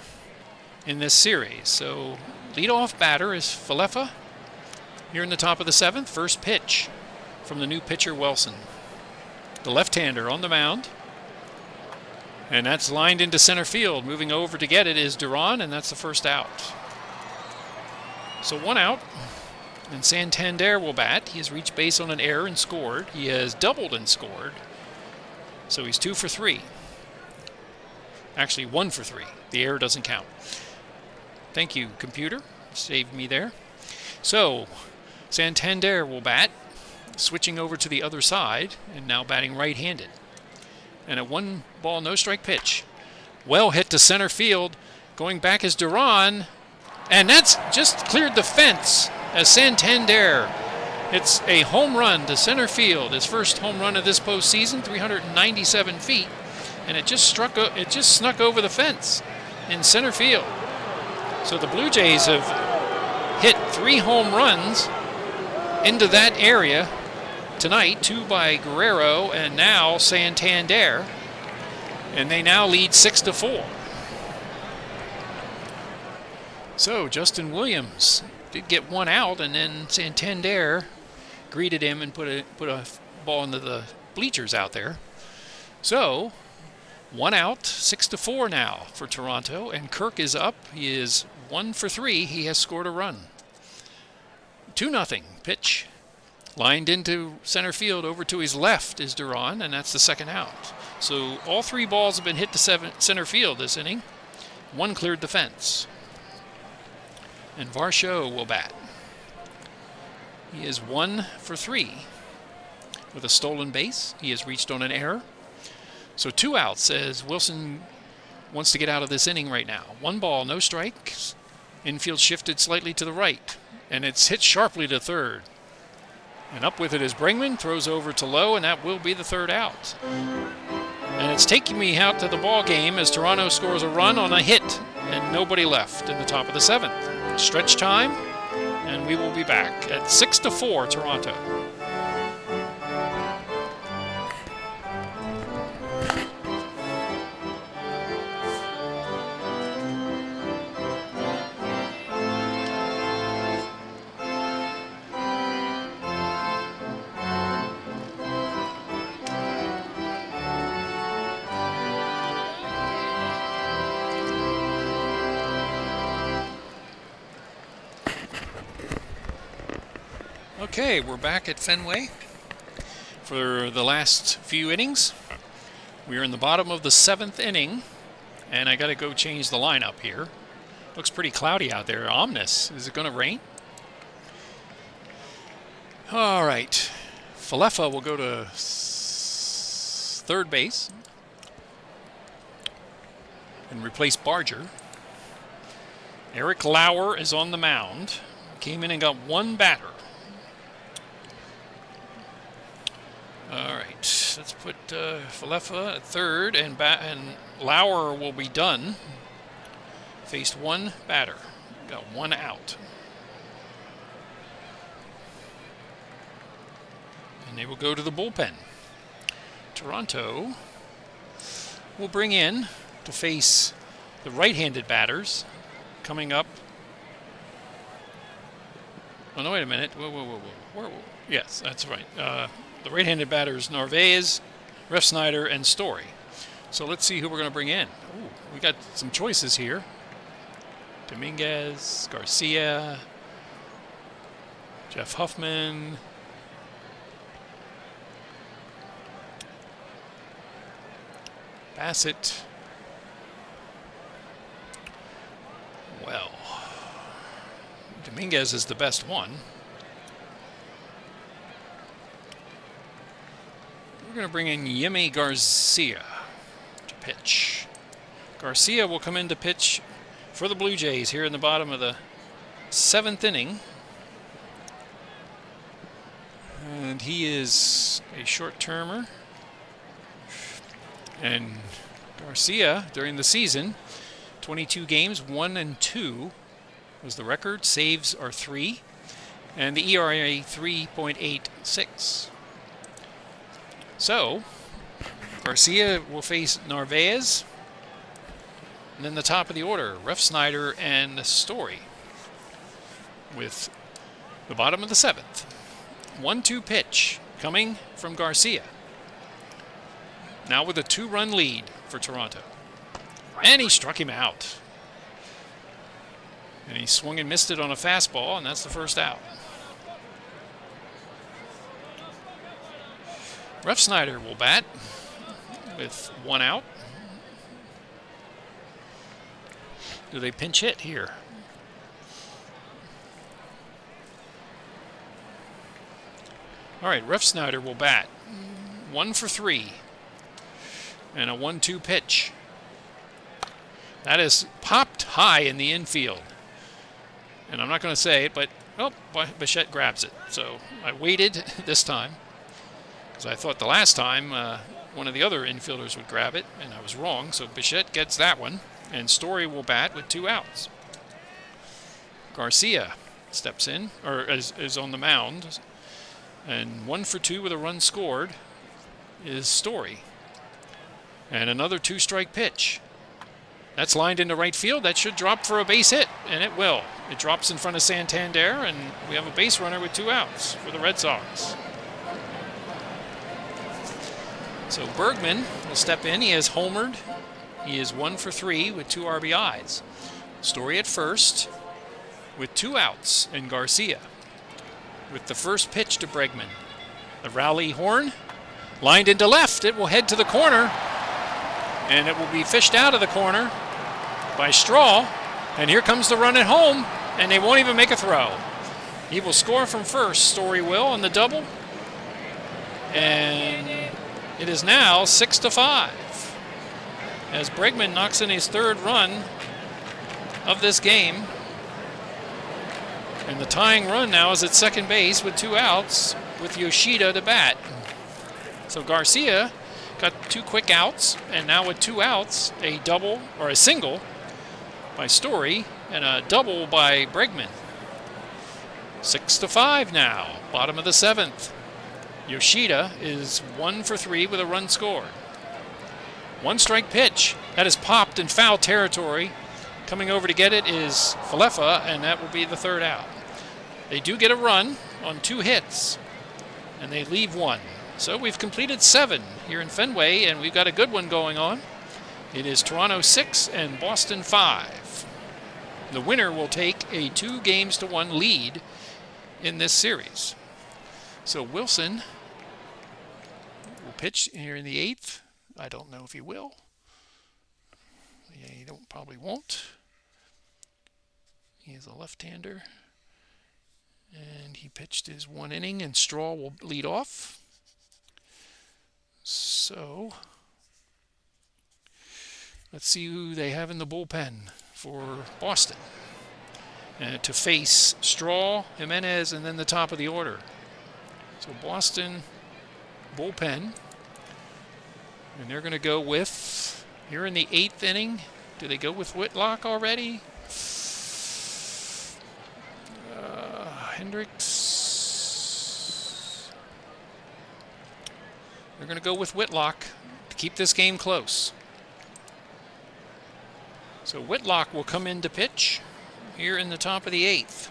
Speaker 1: in this series. So leadoff batter is Falefa here in the top of the 7th. First pitch from the new pitcher Wilson. The left-hander on the mound. And that's lined into center field. Moving over to get it is Duran, and that's the first out. So 1 out. And Santander will bat. He has reached base on an error and scored. He has doubled and scored. So he's 2 for 3. Actually, 1 for 3. The error doesn't count. Thank you, computer. Saved me there. So Santander will bat, switching over to the other side, and now batting right-handed. And a 1-ball, no-strike pitch. Well hit to center field. Going back is Duran. And that's just cleared the fence as Santander. It's a home run to center field. His first home run of this postseason, 397 feet. And it just snuck over the fence in center field. So the Blue Jays have hit 3 home runs into that area tonight, 2 by Guerrero and now Santander. And they now lead 6-4. So Justin Williams did get 1 out, and then Santander greeted him and put a ball into the bleachers out there. So 1 out, 6-4 now for Toronto, and Kirk is up. He is 1 for 3. He has scored a run. 2-0 pitch. Lined into center field, over to his left is Duran, and that's the second out. So all 3 balls have been hit to center field this inning. 1 cleared the fence. And Varsho will bat. He is 1 for 3 with a stolen base. He has reached on an error. So 2 outs as Wilson wants to get out of this inning right now. 1 ball, no strikes. Infield shifted slightly to the right, and it's hit sharply to third. And up with it is Bringman, throws over to low, and that will be the 3rd out. And it's taking me out to the ball game as Toronto scores a run on a hit, and nobody left in the top of the 7th. Stretch time, and we will be back at 6-4 Toronto. Okay, we're back at Fenway for the last few innings. We are in the bottom of the 7th inning, and I got to go change the lineup here. Looks pretty cloudy out there. Ominous. Is it going to rain? All right. Falefa will go to third base and replace Barger. Eric Lauer is on the mound. Came in and got 1 batter. All right, let's put Falefa at third, and Lauer will be done. Faced 1 batter, got 1 out. And they will go to the bullpen. Toronto will bring in to face the right-handed batters coming up. Oh, no, wait a minute. Whoa. Yes, that's right. the right-handed batters Narvaez, Refsnyder, and Story. So let's see who we're going to bring in. Ooh, we got some choices here. Dominguez, Garcia, Jeff Huffman, Bassett. Well, Dominguez is the best one. We're going to bring in Yimi Garcia to pitch. Garcia will come in to pitch for the Blue Jays here in the bottom of the 7th inning. And he is a short-termer. And Garcia, during the season, 22 games, 1-2 was the record. Saves are 3. And the ERA 3.86. So, Garcia will face Narvaez. And then the top of the order, Refsnyder and Story. With the bottom of the 7th. 1-2 pitch coming from Garcia. Now with a 2-run lead for Toronto. And he struck him out. And he swung and missed it on a fastball, and that's the first out. Refsnyder will bat with 1 out. Do they pinch hit here? All right, Refsnyder will bat. 1 for 3. And a 1-2 pitch. That is popped high in the infield. And I'm not going to say it, but, oh, Bichette grabs it. So I waited this time. Because I thought the last time one of the other infielders would grab it, and I was wrong. So Bichette gets that one. And Story will bat with 2 outs. Garcia steps in, or is on the mound. And 1 for 2 with a run scored is Story. And another 2-strike pitch. That's lined into right field. That should drop for a base hit, and it will. It drops in front of Santander, and we have a base runner with 2 outs for the Red Sox. So Bergman will step in. He has homered. He is 1 for 3 with 2 RBIs. Story at first with 2 outs, and Garcia with the first pitch to Bregman. The rally horn lined into left. It will head to the corner, and it will be fished out of the corner by Straw. And here comes the run at home, and they won't even make a throw. He will score from first, Story will, on the double. And it is now 6-5 as Bregman knocks in his 3rd run of this game. And the tying run now is at second base with 2 outs with Yoshida to bat. So Garcia got 2 quick outs, and now with 2 outs, a double or a single by Story and a double by Bregman. 6-5 now, bottom of the 7th. Yoshida is 1 for 3 with a run scored. 1-strike pitch that is popped in foul territory. Coming over to get it is Falefa, and that will be the 3rd out. They do get a run on 2 hits, and they leave 1. So we've completed 7 here in Fenway, and we've got a good one going on. It is Toronto 6 and Boston 5. The winner will take a 2-1 lead in this series. So Wilson will pitch here in the 8th. I don't know if he will. Yeah, he probably won't. He is a left-hander. And he pitched his 1 inning, and Straw will lead off. So let's see who they have in the bullpen for Boston. To face Straw, Jimenez, and then the top of the order. So Boston bullpen. And they're going to go with, here in the 8th inning, do they go with Whitlock already? Hendricks. They're going to go with Whitlock to keep this game close. So Whitlock will come in to pitch here in the top of the 8th.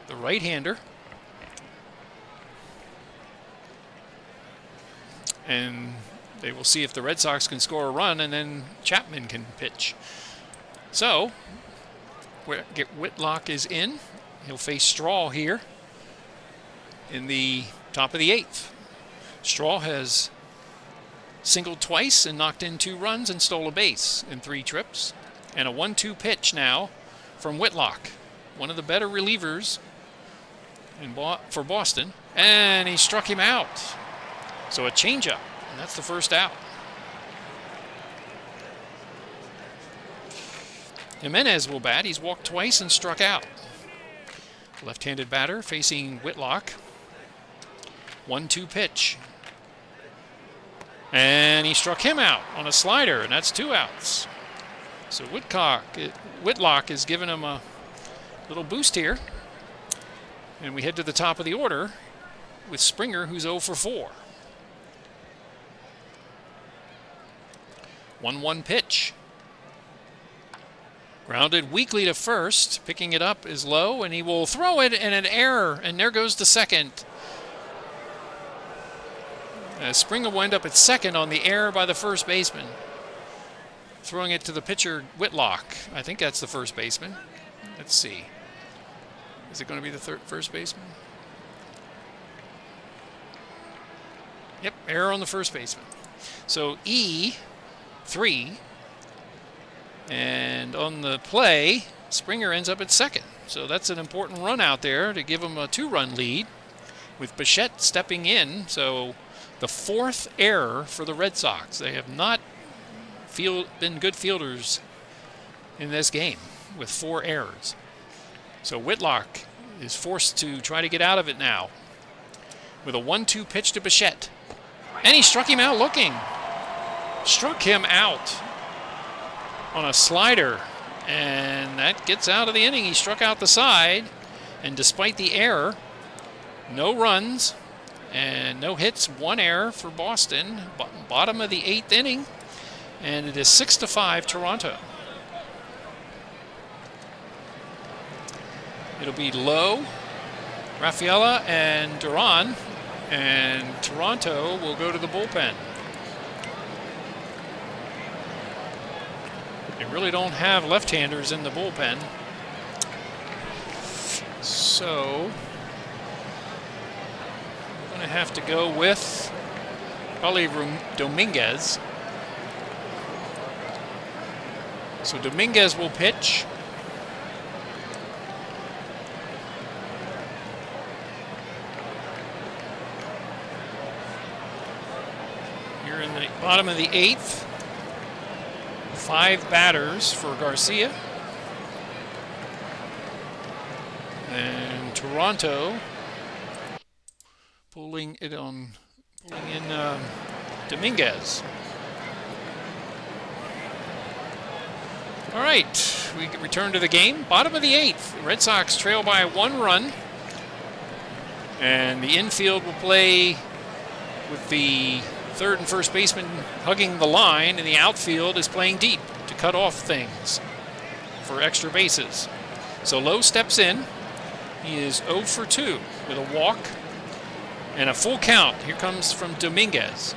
Speaker 1: The right-hander. and they will see if the Red Sox can score a run, and then Chapman can pitch. So, Whitlock is in. He'll face Straw here in the top of the 8th. Straw has singled twice and knocked in 2 runs and stole a base in 3 trips. And a 1-2 pitch now from Whitlock, one of the better relievers for Boston. And he struck him out. So a changeup, and that's the first out. Jimenez will bat. He's walked twice and struck out. Left-handed batter facing Whitlock. 1-2 pitch. And he struck him out on a slider, and that's 2 outs. So Whitlock is giving him a little boost here. And we head to the top of the order with Springer, who's 0 for 4. 1-1 pitch. Grounded weakly to first. Picking it up is Lowe, and he will throw it, and an error, and there goes the second. Springer will end up at second on the error by the first baseman. Throwing it to the pitcher, Whitlock. I think that's the first baseman. Let's see. Is it going to be the first baseman? Yep, error on the first baseman. So E3. And on the play, Springer ends up at second. So that's an important run out there to give him a 2-run lead with Bichette stepping in. So the 4th error for the Red Sox. They have not been good fielders in this game with 4 errors. So Whitlock is forced to try to get out of it now with a 1-2 pitch to Bichette. And he struck him out looking. Struck him out on a slider, and that gets out of the inning. He struck out the side, and despite the error, no runs and no hits, 1 error for Boston. Bottom of the 8th inning, and it is 6-5 Toronto. It'll be Lowe, Rafaela, and Duran, and Toronto will go to the bullpen. They really don't have left-handers in the bullpen. So we're going to have to go with probably Dominguez. So Dominguez will pitch. Here in the bottom of the 8th. 5 batters for Garcia. And Toronto pulling in Dominguez. All right, we return to the game. Bottom of the 8th. The Red Sox trail by 1 run. And the infield will play with the 3rd and first baseman hugging the line, and the outfield is playing deep to cut off things for extra bases. So Lowe steps in. He is 0 for 2 with a walk and a full count. Here comes from Dominguez.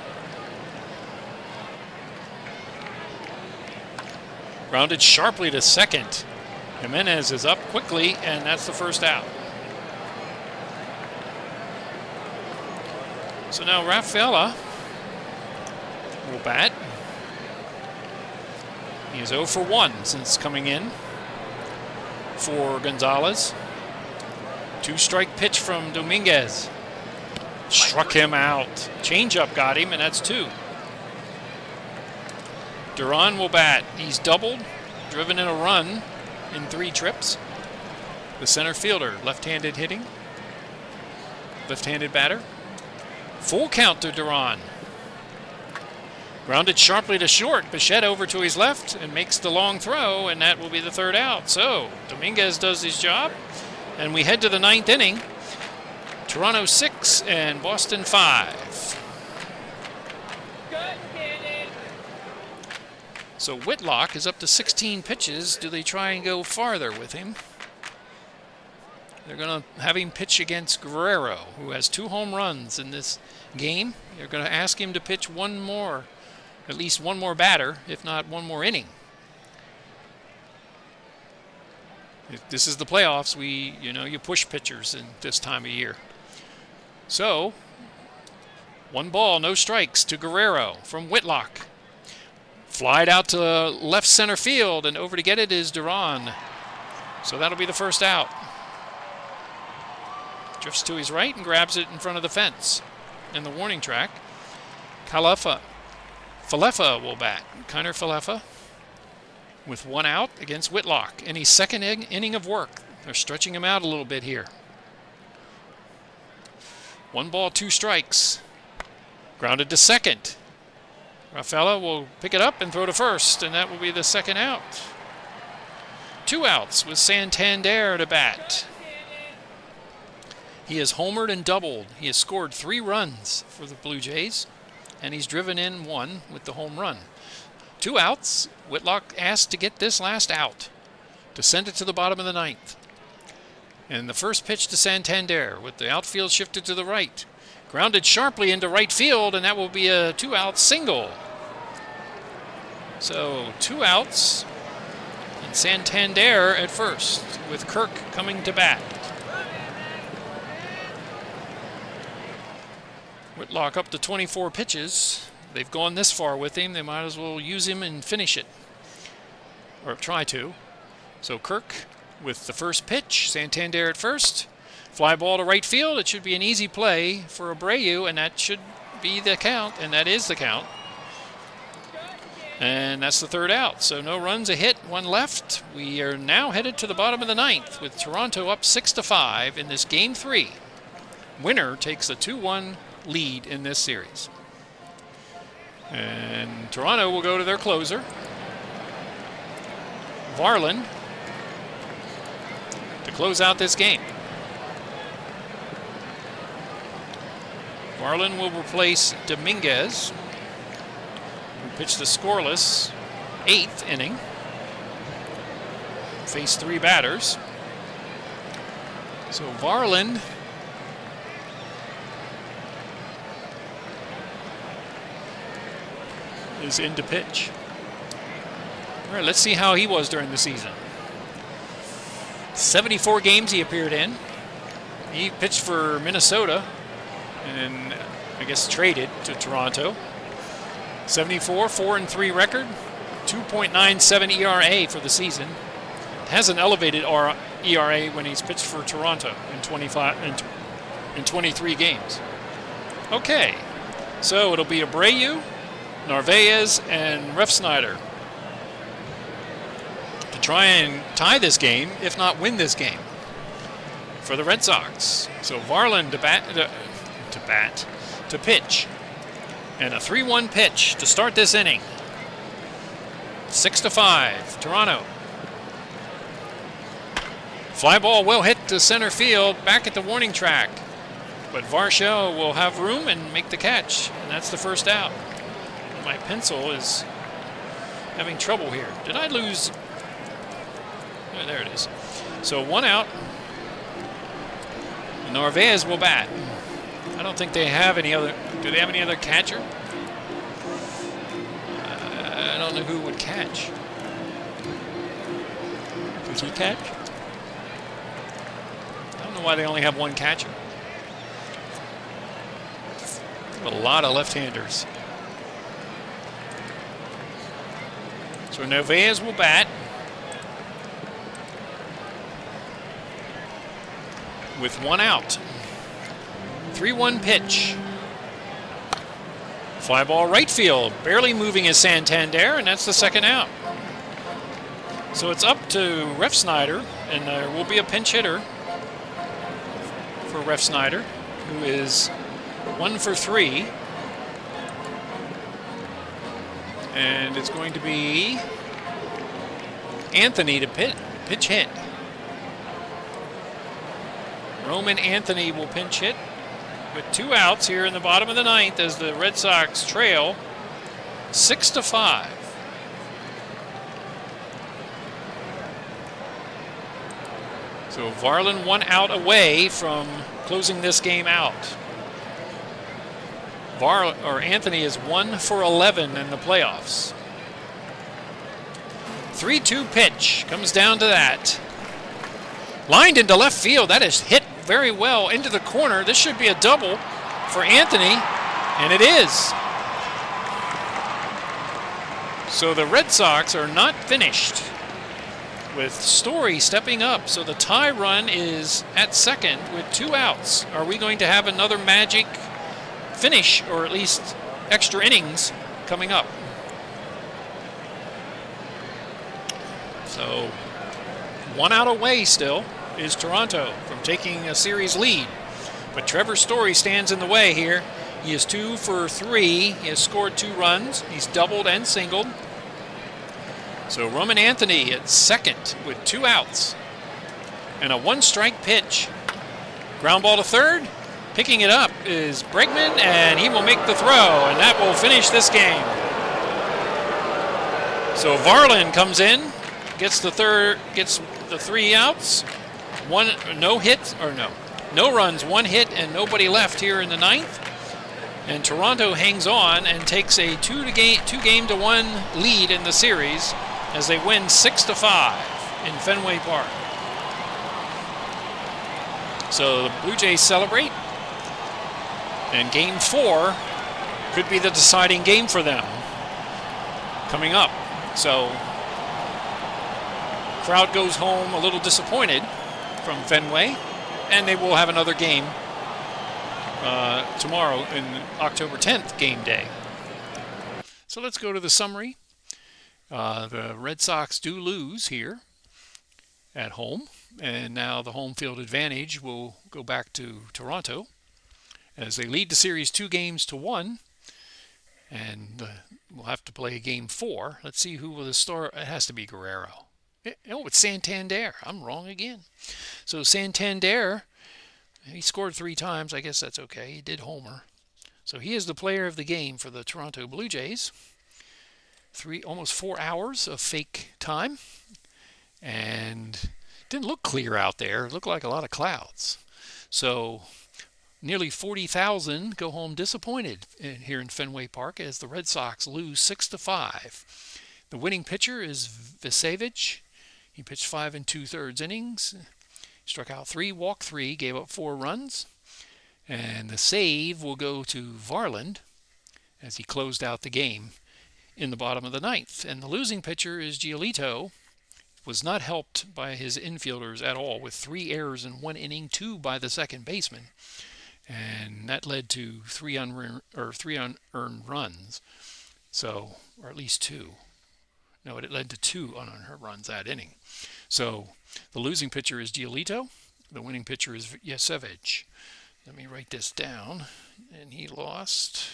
Speaker 1: Grounded sharply to second. Jimenez is up quickly, and that's the first out. So now Rafaela will bat. He is 0 for 1 since coming in for Gonzalez. 2-strike pitch from Dominguez. Struck him out. Changeup got him, and that's 2. Duran will bat. He's doubled, driven in a run in 3 trips. The center fielder, left-handed hitting. Left-handed batter. Full count to Duran. Grounded sharply to short. Bichette over to his left and makes the long throw, and that will be the 3rd out. So Dominguez does his job, and we head to the 9th inning. Toronto 6 and Boston 5. So Whitlock is up to 16 pitches. Do they try and go farther with him? They're going to have him pitch against Guerrero, who has 2 home runs in this game. They're going to ask him to pitch one more, at least one more batter, if not one more inning. If this is the playoffs. You push pitchers in this time of year. So, 1 ball, no strikes to Guerrero from Whitlock. Flied out to left center field, and over to get it is Duran. So that'll be the first out. Drifts to his right and grabs it in front of the fence in the warning track. Falefa will bat. Kiner Falefa with 1 out against Whitlock in his second inning of work. They're stretching him out a little bit here. 1 ball, 2 strikes. Grounded to second. Rafaela will pick it up and throw to first, and that will be the second out. 2 outs with Santander to bat. He has homered and doubled. He has scored 3 runs for the Blue Jays, and he's driven in 1 with the home run. 2 outs. Whitlock asked to get this last out to send it to the bottom of the 9th. And the first pitch to Santander with the outfield shifted to the right. Grounded sharply into right field, and that will be a 2-out single. So 2 outs, and Santander at first, with Kirk coming to bat. Whitlock up to 24 pitches. They've gone this far with him. They might as well use him and finish it, or try to. So Kirk with the first pitch, Santander at first. Fly ball to right field. It should be an easy play for Abreu, and that should be the count, and that is the count. And that's the 3rd out. So no runs, a hit, 1 left. We are now headed to the bottom of the 9th with Toronto up 6-5 in this Game 3. Winner takes a 2-1 lead in this series. And Toronto will go to their closer, Varland, to close out this game. Varland will replace Dominguez, who pitched the scoreless 8th inning. Faced 3 batters. So Varland is in to pitch. All right, let's see how he was during the season. 74 games he appeared in. He pitched for Minnesota and I guess traded to Toronto. 74, 4-3 record, 2.97 ERA for the season. Has an elevated ERA when he's pitched for Toronto in 23 games. Okay, so it'll be Abreu, Narvaez, and Refsnyder to try and tie this game, if not win this game, for the Red Sox. So Varland to pitch, and a 3-1 pitch to start this inning. 6-5, Toronto. Fly ball well hit to center field, back at the warning track, but Varsho will have room and make the catch, and that's the first out. My pencil is having trouble here. Did I lose? Oh, there it is. So 1 out. Narvaez will bat. I don't think they have any other. Do they have any other catcher? I don't know who would catch. Does he catch? I don't know why they only have 1 catcher. A lot of left-handers. So Narvaez will bat with 1 out. 3-1 pitch. Fly ball right field, barely moving is Santander, and that's the second out. So it's up to Refsnyder, and there will be a pinch hitter for Refsnyder, who is 1 for 3. And it's going to be Anthony to pitch hit. Roman Anthony will pinch hit with 2 outs here in the bottom of the 9th as the Red Sox trail 6-5. So Varlin 1 out away from closing this game out. Anthony is 1 for 11 in the playoffs. 3-2 pitch comes down to that. Lined into left field. That is hit very well into the corner. This should be a double for Anthony, and it is. So the Red Sox are not finished, with Story stepping up. So the tie run is at second with 2 outs. Are we going to have another magic finish, or at least extra innings coming up? So 1 out away still is Toronto from taking a series lead. But Trevor Story stands in the way here. He is 2 for 3. He has scored 2 runs. He's doubled and singled. So Roman Anthony at second with 2 outs. And a 1-strike pitch. Ground ball to third. Picking it up is Bregman, and he will make the throw, and that will finish this game. So Varlin comes in, gets the 3 outs. No runs, 1 hit, and nobody left here in the 9th. And Toronto hangs on and takes a 2-game-to-1 lead in the series as they win 6-5 in Fenway Park. So the Blue Jays celebrate, and Game 4 could be the deciding game for them coming up. So crowd goes home a little disappointed from Fenway, and they will have another game tomorrow in October 10th, game day. So let's go to the summary. The Red Sox do lose here at home, and now the home field advantage will go back to Toronto as they lead the series 2-1, and we'll have to play game 4. Let's see who will the start. It has to be Guerrero. Oh, it's Santander. I'm wrong again. So Santander, he scored 3 times. I guess that's okay. He did homer. So he is the player of the game for the Toronto Blue Jays. Almost 4 hours of fake time. And didn't look clear out there. It looked like a lot of clouds. So nearly 40,000 go home disappointed here in Fenway Park as the Red Sox lose 6-5. The winning pitcher is Visevich. He pitched 5 2/3 innings, struck out 3, walked 3, gave up 4 runs. And the save will go to Varland as he closed out the game in the bottom of the 9th. And the losing pitcher is Giolito. Was not helped by his infielders at all, with 3 errors in 1 inning, 2 by the second baseman. And that led to 3 unearned runs. So, or at least 2. No, it led to 2 unearned runs that inning. So the losing pitcher is Giolito. The winning pitcher is Visevich. Let me write this down. And he lost.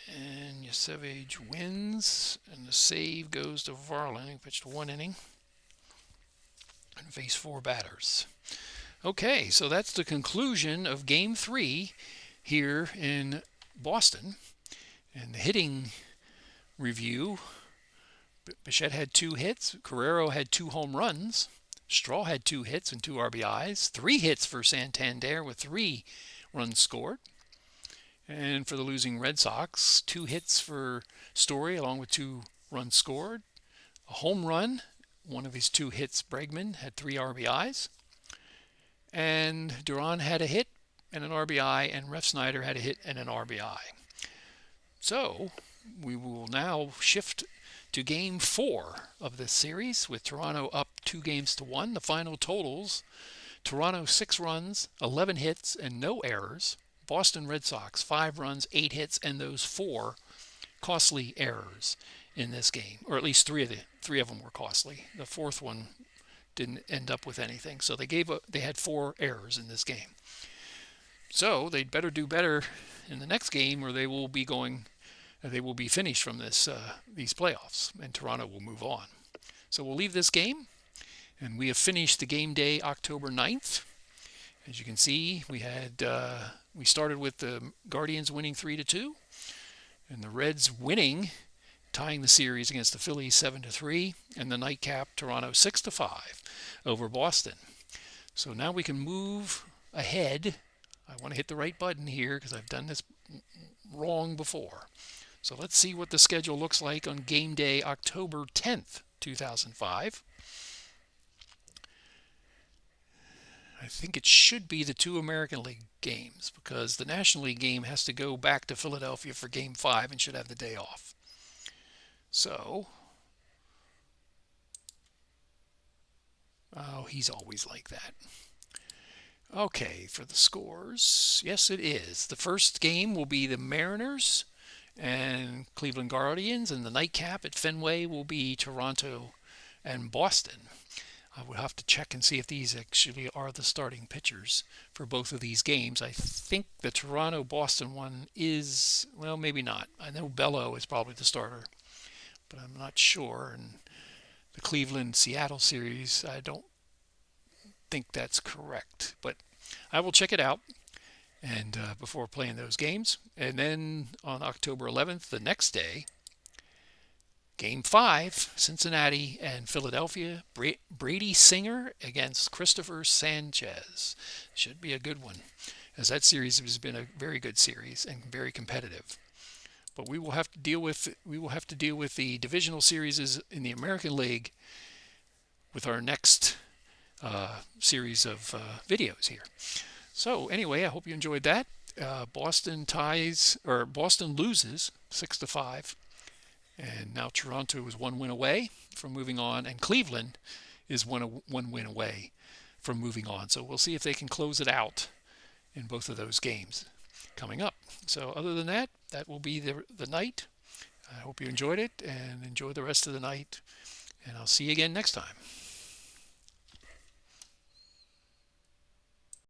Speaker 1: And Visevich wins. And the save goes to Varlin. He pitched 1 inning and faced 4 batters. Okay, so that's the conclusion of Game 3 here in Boston. And the hitting review: Bichette had 2 hits. Guerrero had 2 home runs. Straw had 2 hits and 2 RBIs. 3 hits for Santander with 3 runs scored. And for the losing Red Sox, 2 hits for Story along with 2 runs scored. A home run. One of his 2 hits, Bregman, had 3 RBIs. And Duran had a hit and an RBI, and Refsnyder had a hit and an RBI. So we will now shift to Game 4 of this series with Toronto up 2-1. The final totals: Toronto 6 runs, 11 hits, and no errors. Boston Red Sox 5 runs, 8 hits, and those 4 costly errors in this game, or at least 3 of them were costly. The 4th one didn't end up with anything. So they had 4 errors in this game. So they'd better do better in the next game, or they will be finished from these playoffs, and Toronto will move on. So we'll leave this game, and we have finished the game day October 9th. As you can see, we started with the Guardians winning 3-2, and the Reds winning tying the series against the Phillies 7-3, and the nightcap Toronto 6-5 over Boston. So now we can move ahead. I want to hit the right button here because I've done this wrong before. So let's see what the schedule looks like on game day October 10th, 2005. I think it should be the two American League games because the National League game has to go back to Philadelphia for game 5 and should have the day off. So, oh, he's always like that. Okay, for the scores, yes it is. The first game will be the Mariners and Cleveland Guardians, and the nightcap at Fenway will be Toronto and Boston. I would have to check and see if these actually are the starting pitchers for both of these games. I think the Toronto-Boston one is, well, maybe not. I know Bello is probably the starter, but I'm not sure. And the Cleveland-Seattle series, I don't think that's correct. But I will check it out and before playing those games. And then on October 11th, the next day, Game 5, Cincinnati and Philadelphia. Brady Singer against Christopher Sanchez. Should be a good one, as that series has been a very good series and very competitive. But we will have to deal with the divisional series in the American League with our next series of videos here. So anyway, I hope you enjoyed that. Boston loses 6-5. And now Toronto is one win away from moving on, and Cleveland is one win away from moving on. So we'll see if they can close it out in both of those games coming up. So other than that, that will be the night. I hope you enjoyed it, and enjoy the rest of the night. And I'll see you again next time.